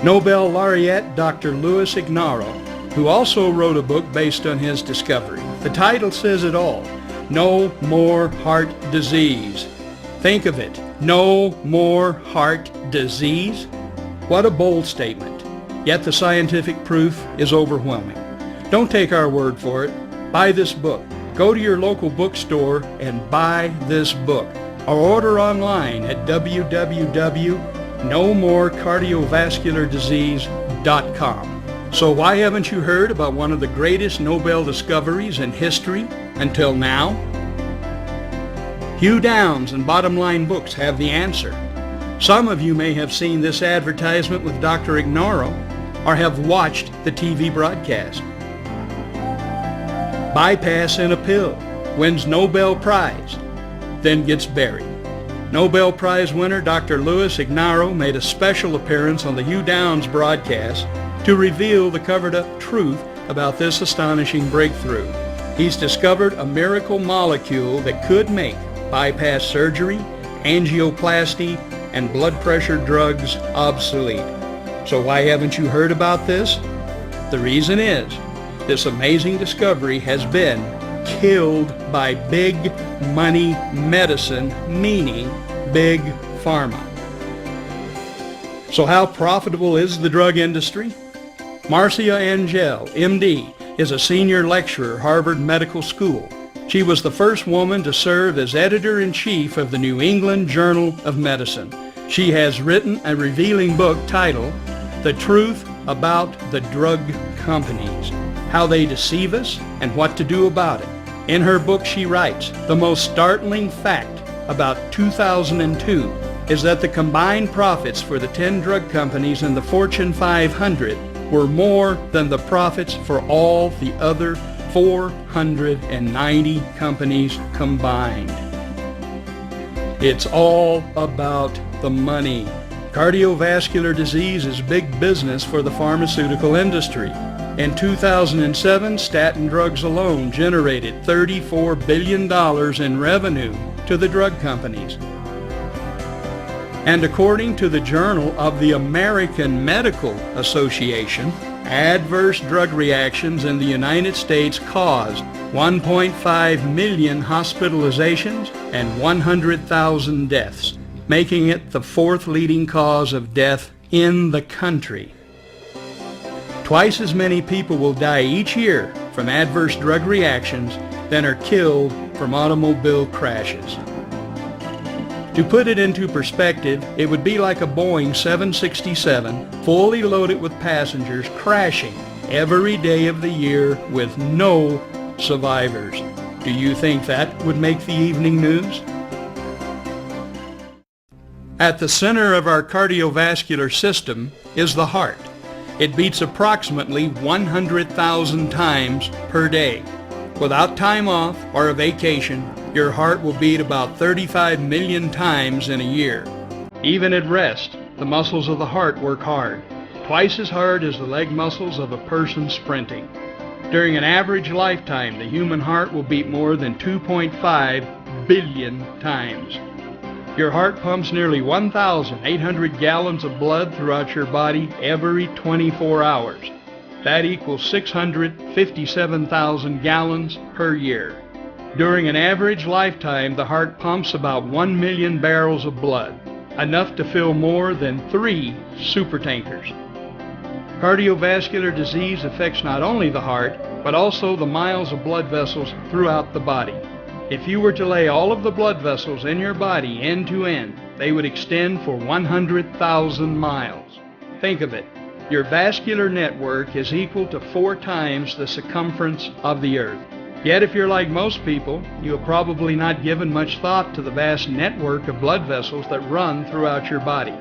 Nobel laureate Dr. Louis Ignarro, who also wrote a book based on his discovery. The title says it all: No More Heart Disease. Think of it, no more heart disease? What a bold statement, yet the scientific proof is overwhelming. Don't take our word for it. Buy this book. Go to your local bookstore and buy this book, or order online at www.nomorecardiovasculardisease.com. So why haven't you heard about one of the greatest Nobel discoveries in history until now? Hugh Downs and Bottom Line Books have the answer. Some of you may have seen this advertisement with Dr. Ignarro or have watched the TV broadcast. Bypass in a pill, wins Nobel Prize, then gets buried. Nobel Prize winner Dr. Louis Ignarro made a special appearance on the Hugh Downs broadcast to reveal the covered-up truth about this astonishing breakthrough. He's discovered a miracle molecule that could make bypass surgery, angioplasty, and blood pressure drugs obsolete. So why haven't you heard about this? The reason is, this amazing discovery has been killed by big money medicine, meaning big pharma. So how profitable is the drug industry? Marcia Angel, MD, is a senior lecturer at Harvard Medical School. She was the first woman to serve as editor-in-chief of the New England Journal of Medicine. She has written a revealing book titled The Truth About the Drug Companies, How They Deceive Us and What to Do About It. In her book she writes, the most startling fact about 2002 is that the combined profits for the 10 drug companies in the Fortune 500 were more than the profits for all the other 490 companies combined. It's all about the money. Cardiovascular disease is big business for the pharmaceutical industry. In 2007, statin drugs alone generated $34 billion in revenue to the drug companies. And according to the Journal of the American Medical Association, adverse drug reactions in the United States caused 1.5 million hospitalizations and 100,000 deaths, making it the fourth leading cause of death in the country. Twice as many people will die each year from adverse drug reactions than are killed from automobile crashes. To put it into perspective, it would be like a Boeing 767 fully loaded with passengers crashing every day of the year with no survivors. Do you think that would make the evening news? At the center of our cardiovascular system is the heart. It beats approximately 100,000 times per day. Without time off or a vacation, your heart will beat about 35 million times in a year. Even at rest, the muscles of the heart work hard, twice as hard as the leg muscles of a person sprinting. During an average lifetime, the human heart will beat more than 2.5 billion times. Your heart pumps nearly 1,800 gallons of blood throughout your body every 24 hours. That equals 657,000 gallons per year. During an average lifetime, the heart pumps about 1 million barrels of blood, enough to fill more than 3 supertankers. Cardiovascular disease affects not only the heart, but also the miles of blood vessels throughout the body. If you were to lay all of the blood vessels in your body end to end, they would extend for 100,000 miles. Think of it. Your vascular network is equal to 4 times the circumference of the earth. Yet if you're like most people, you have probably not given much thought to the vast network of blood vessels that run throughout your body.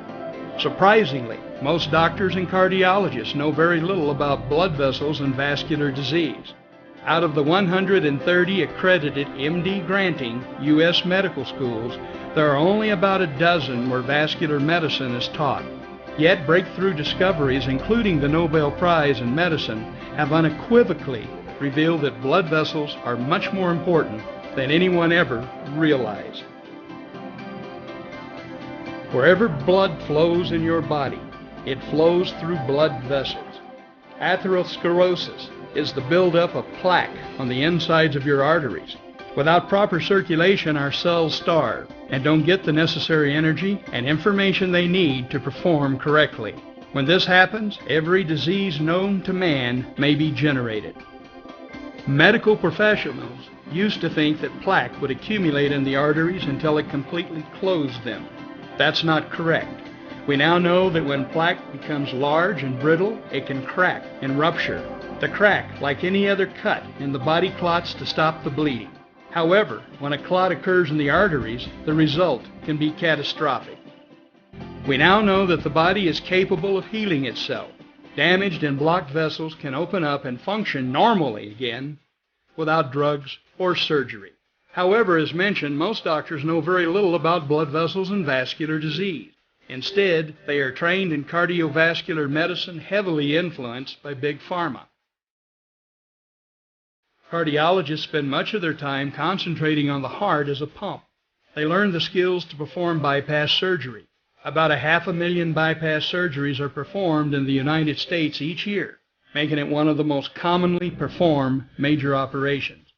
Surprisingly, most doctors and cardiologists know very little about blood vessels and vascular disease. Out of the 130 accredited MD granting U.S. medical schools, there are only about a dozen where vascular medicine is taught. Yet breakthrough discoveries, including the Nobel Prize in Medicine, have unequivocally revealed that blood vessels are much more important than anyone ever realized. Wherever blood flows in your body, it flows through blood vessels. Atherosclerosis is the buildup of plaque on the insides of your arteries. Without proper circulation, our cells starve and don't get the necessary energy and information they need to perform correctly. When this happens, every disease known to man may be generated. Medical professionals used to think that plaque would accumulate in the arteries until it completely closed them. That's not correct. We now know that when plaque becomes large and brittle, it can crack and rupture. The crack, like any other cut in the body, clots to stop the bleeding. However, when a clot occurs in the arteries, the result can be catastrophic. We now know that the body is capable of healing itself. Damaged and blocked vessels can open up and function normally again without drugs or surgery. However, as mentioned, most doctors know very little about blood vessels and vascular disease. Instead, they are trained in cardiovascular medicine, heavily influenced by Big Pharma. Cardiologists spend much of their time concentrating on the heart as a pump. They learn the skills to perform bypass surgery. About 500,000 bypass surgeries are performed in the United States each year, making it one of the most commonly performed major operations.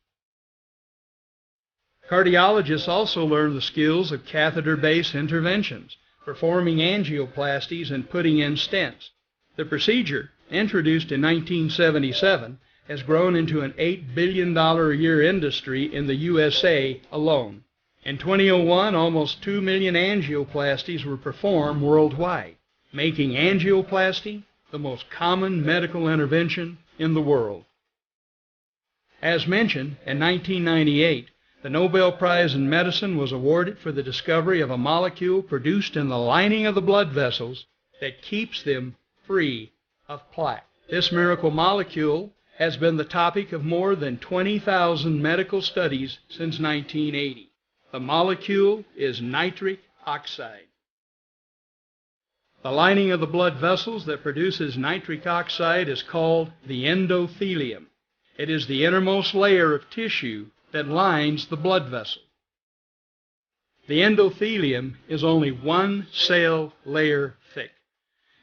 Cardiologists also learn the skills of catheter-based interventions, performing angioplasties and putting in stents. The procedure, introduced in 1977, has grown into an $8 billion a year industry in the USA alone. In 2001, almost 2 million angioplasties were performed worldwide, making angioplasty the most common medical intervention in the world. As mentioned, in 1998, the Nobel Prize in Medicine was awarded for the discovery of a molecule produced in the lining of the blood vessels that keeps them free of plaque. This miracle molecule has been the topic of more than 20,000 medical studies since 1980. The molecule is nitric oxide. The lining of the blood vessels that produces nitric oxide is called the endothelium. It is the innermost layer of tissue that lines the blood vessel. The endothelium is only one cell layer thick.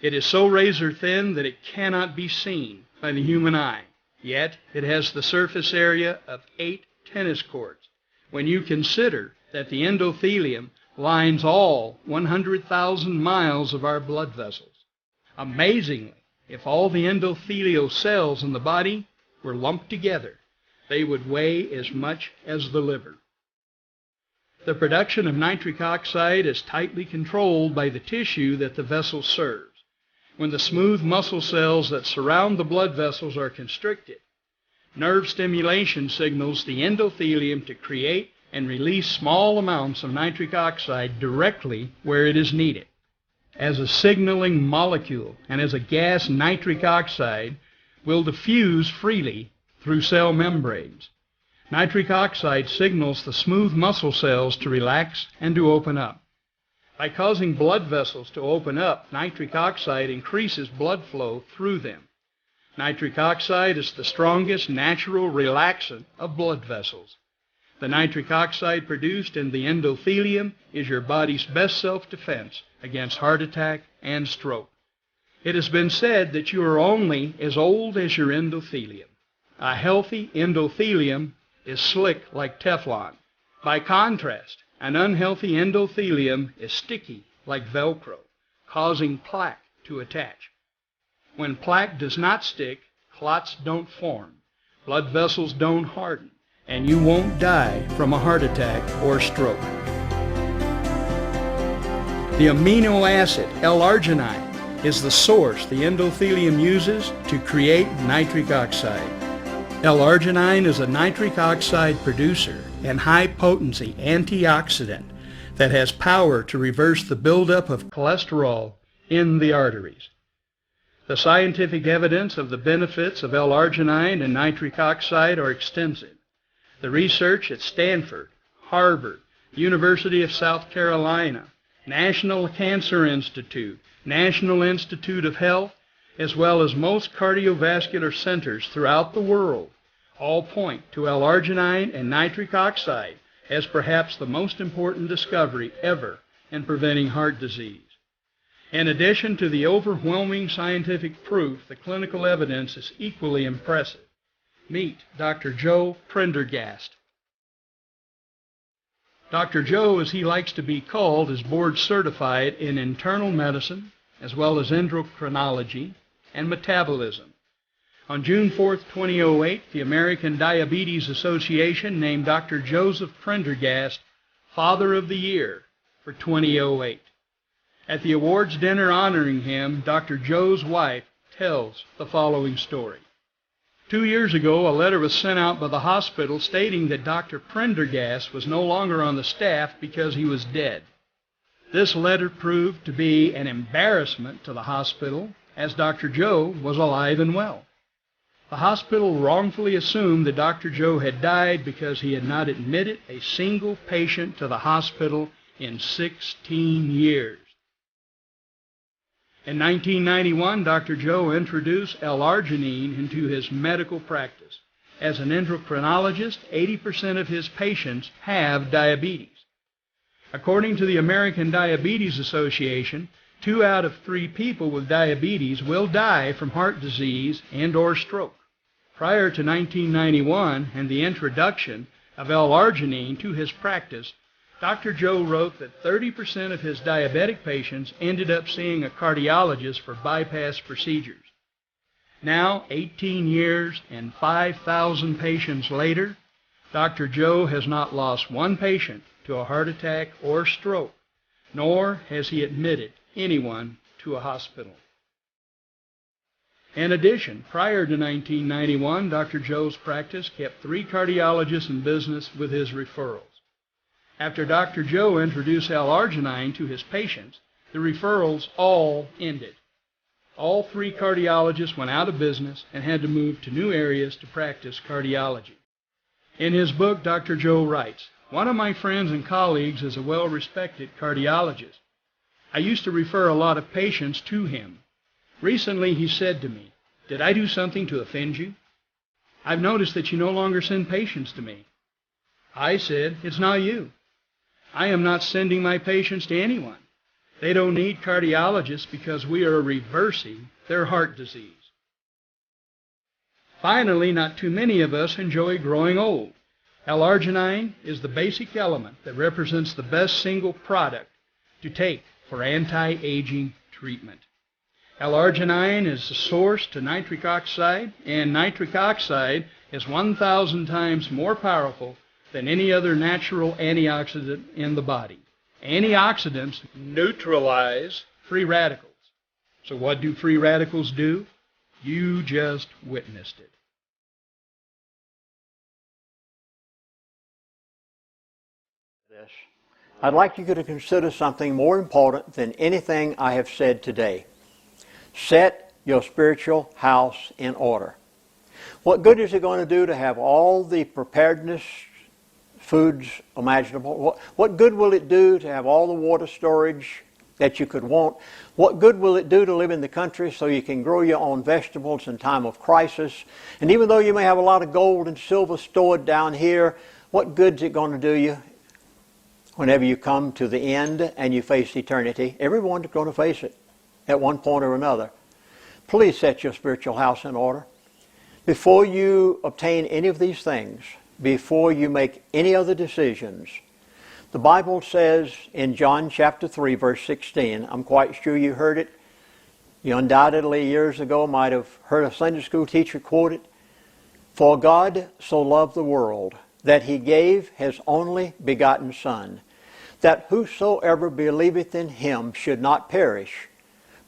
It is so razor thin that it cannot be seen by the human eye. Yet it has the surface area of 8 tennis courts. When you consider that the endothelium lines all 100,000 miles of our blood vessels. Amazingly, if all the endothelial cells in the body were lumped together, they would weigh as much as the liver. The production of nitric oxide is tightly controlled by the tissue that the vessel serves. When the smooth muscle cells that surround the blood vessels are constricted, nerve stimulation signals the endothelium to create and release small amounts of nitric oxide directly where it is needed. As a signaling molecule and as a gas, nitric oxide will diffuse freely through cell membranes. Nitric oxide signals the smooth muscle cells to relax and to open up. By causing blood vessels to open up, nitric oxide increases blood flow through them. Nitric oxide is the strongest natural relaxant of blood vessels. The nitric oxide produced in the endothelium is your body's best self-defense against heart attack and stroke. It has been said that you are only as old as your endothelium. A healthy endothelium is slick like Teflon. By contrast, an unhealthy endothelium is sticky like Velcro, causing plaque to attach. When plaque does not stick, clots don't form, blood vessels don't harden, and you won't die from a heart attack or stroke. The amino acid L-arginine is the source the endothelium uses to create nitric oxide. L-arginine is a nitric oxide producer and high-potency antioxidant that has power to reverse the buildup of cholesterol in the arteries. The scientific evidence of the benefits of L-arginine and nitric oxide are extensive. The research at Stanford, Harvard, University of South Carolina, National Cancer Institute, National Institute of Health, as well as most cardiovascular centers throughout the world, all point to L-arginine and nitric oxide as perhaps the most important discovery ever in preventing heart disease. In addition to the overwhelming scientific proof, the clinical evidence is equally impressive. Meet Dr. Joe Prendergast. Dr. Joe, as he likes to be called, is board certified in internal medicine, as well as endocrinology and metabolism. On June 4, 2008, the American Diabetes Association named Dr. Joseph Prendergast Father of the Year for 2008. At the awards dinner honoring him, Dr. Joe's wife tells the following story. 2 years ago, a letter was sent out by the hospital stating that Dr. Prendergast was no longer on the staff because he was dead. This letter proved to be an embarrassment to the hospital, as Dr. Joe was alive and well. The hospital wrongfully assumed that Dr. Joe had died because he had not admitted a single patient to the hospital in 16 years. In 1991, Dr. Joe introduced L-arginine into his medical practice. As an endocrinologist, 80% of his patients have diabetes. According to the American Diabetes Association, 2 out of 3 people with diabetes will die from heart disease and/or stroke. Prior to 1991 and the introduction of L-arginine to his practice, Dr. Joe wrote that 30% of his diabetic patients ended up seeing a cardiologist for bypass procedures. Now, 18 years and 5,000 patients later, Dr. Joe has not lost one patient to a heart attack or stroke, nor has he admitted anyone to a hospital. In addition, prior to 1991, Dr. Joe's practice kept 3 cardiologists in business with his referrals. After Dr. Joe introduced L-arginine to his patients, the referrals all ended. All 3 cardiologists went out of business and had to move to new areas to practice cardiology. In his book, Dr. Joe writes, "One of my friends and colleagues is a well-respected cardiologist. I used to refer a lot of patients to him. Recently he said to me, 'Did I do something to offend you? I've noticed that you no longer send patients to me.' I said, 'It's not you. I am not sending my patients to anyone. They don't need cardiologists because we are reversing their heart disease.' Finally, not too many of us enjoy growing old. L-arginine is the basic element that represents the best single product to take for anti-aging treatment. L-arginine is the source to nitric oxide, and nitric oxide is 1,000 times more powerful than any other natural antioxidant in the body. Antioxidants neutralize free radicals. So what do free radicals do? You just witnessed it. I'd like you to consider something more important than anything I have said today. Set your spiritual house in order. What good is it going to do to have all the preparedness foods imaginable? What good will it do to have all the water storage that you could want? What good will it do to live in the country so you can grow your own vegetables in time of crisis? And even though you may have a lot of gold and silver stored down here, what good is it going to do you whenever you come to the end and you face eternity? Everyone's going to face it at one point or another. Please set your spiritual house in order. Before you obtain any of these things, before you make any other decisions, the Bible says in John chapter 3, verse 16, I'm quite sure you heard it. You undoubtedly years ago might have heard a Sunday school teacher quote it. "For God so loved the world that he gave his only begotten Son, that whosoever believeth in him should not perish,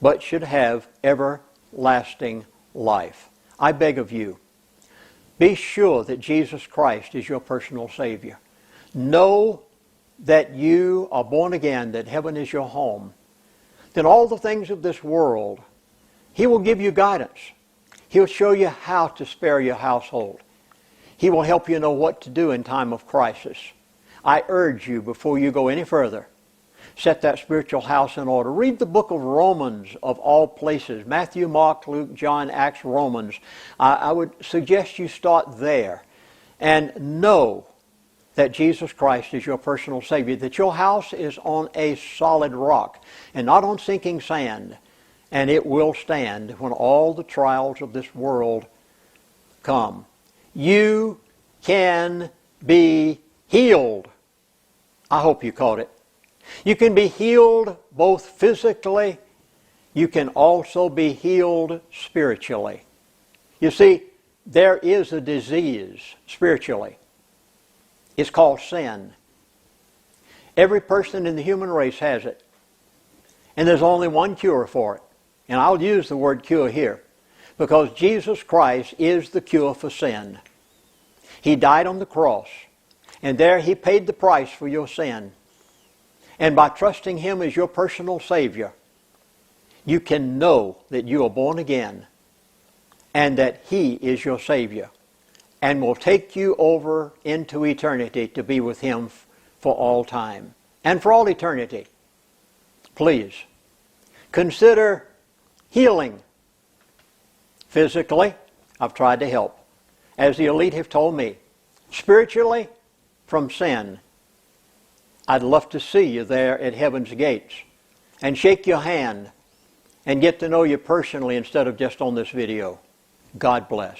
but should have everlasting life." I beg of you, be sure that Jesus Christ is your personal Savior. Know that you are born again, that heaven is your home. Then all the things of this world He will give you guidance. He'll show you how to spare your household. He will help you know what to do in time of crisis. I urge you, before you go any further, set that spiritual house in order. Read the book of Romans, of all places. Matthew, Mark, Luke, John, Acts, Romans. I would suggest you start there and know that Jesus Christ is your personal Savior, that your house is on a solid rock and not on sinking sand, and it will stand when all the trials of this world come. You can be healed. I hope you caught it. You can be healed both physically, you can also be healed spiritually. You see, there is a disease spiritually. It's called sin. Every person in the human race has it. And there's only one cure for it. And I'll use the word cure here because Jesus Christ is the cure for sin. He died on the cross, and there He paid the price for your sin. And by trusting Him as your personal Savior, you can know that you are born again and that He is your Savior and will take you over into eternity to be with Him for all time and for all eternity. Please, consider healing. Physically, I've tried to help, as the elite have told me. Spiritually, from sin. I'd love to see you there at heaven's gates and shake your hand and get to know you personally instead of just on this video. God bless.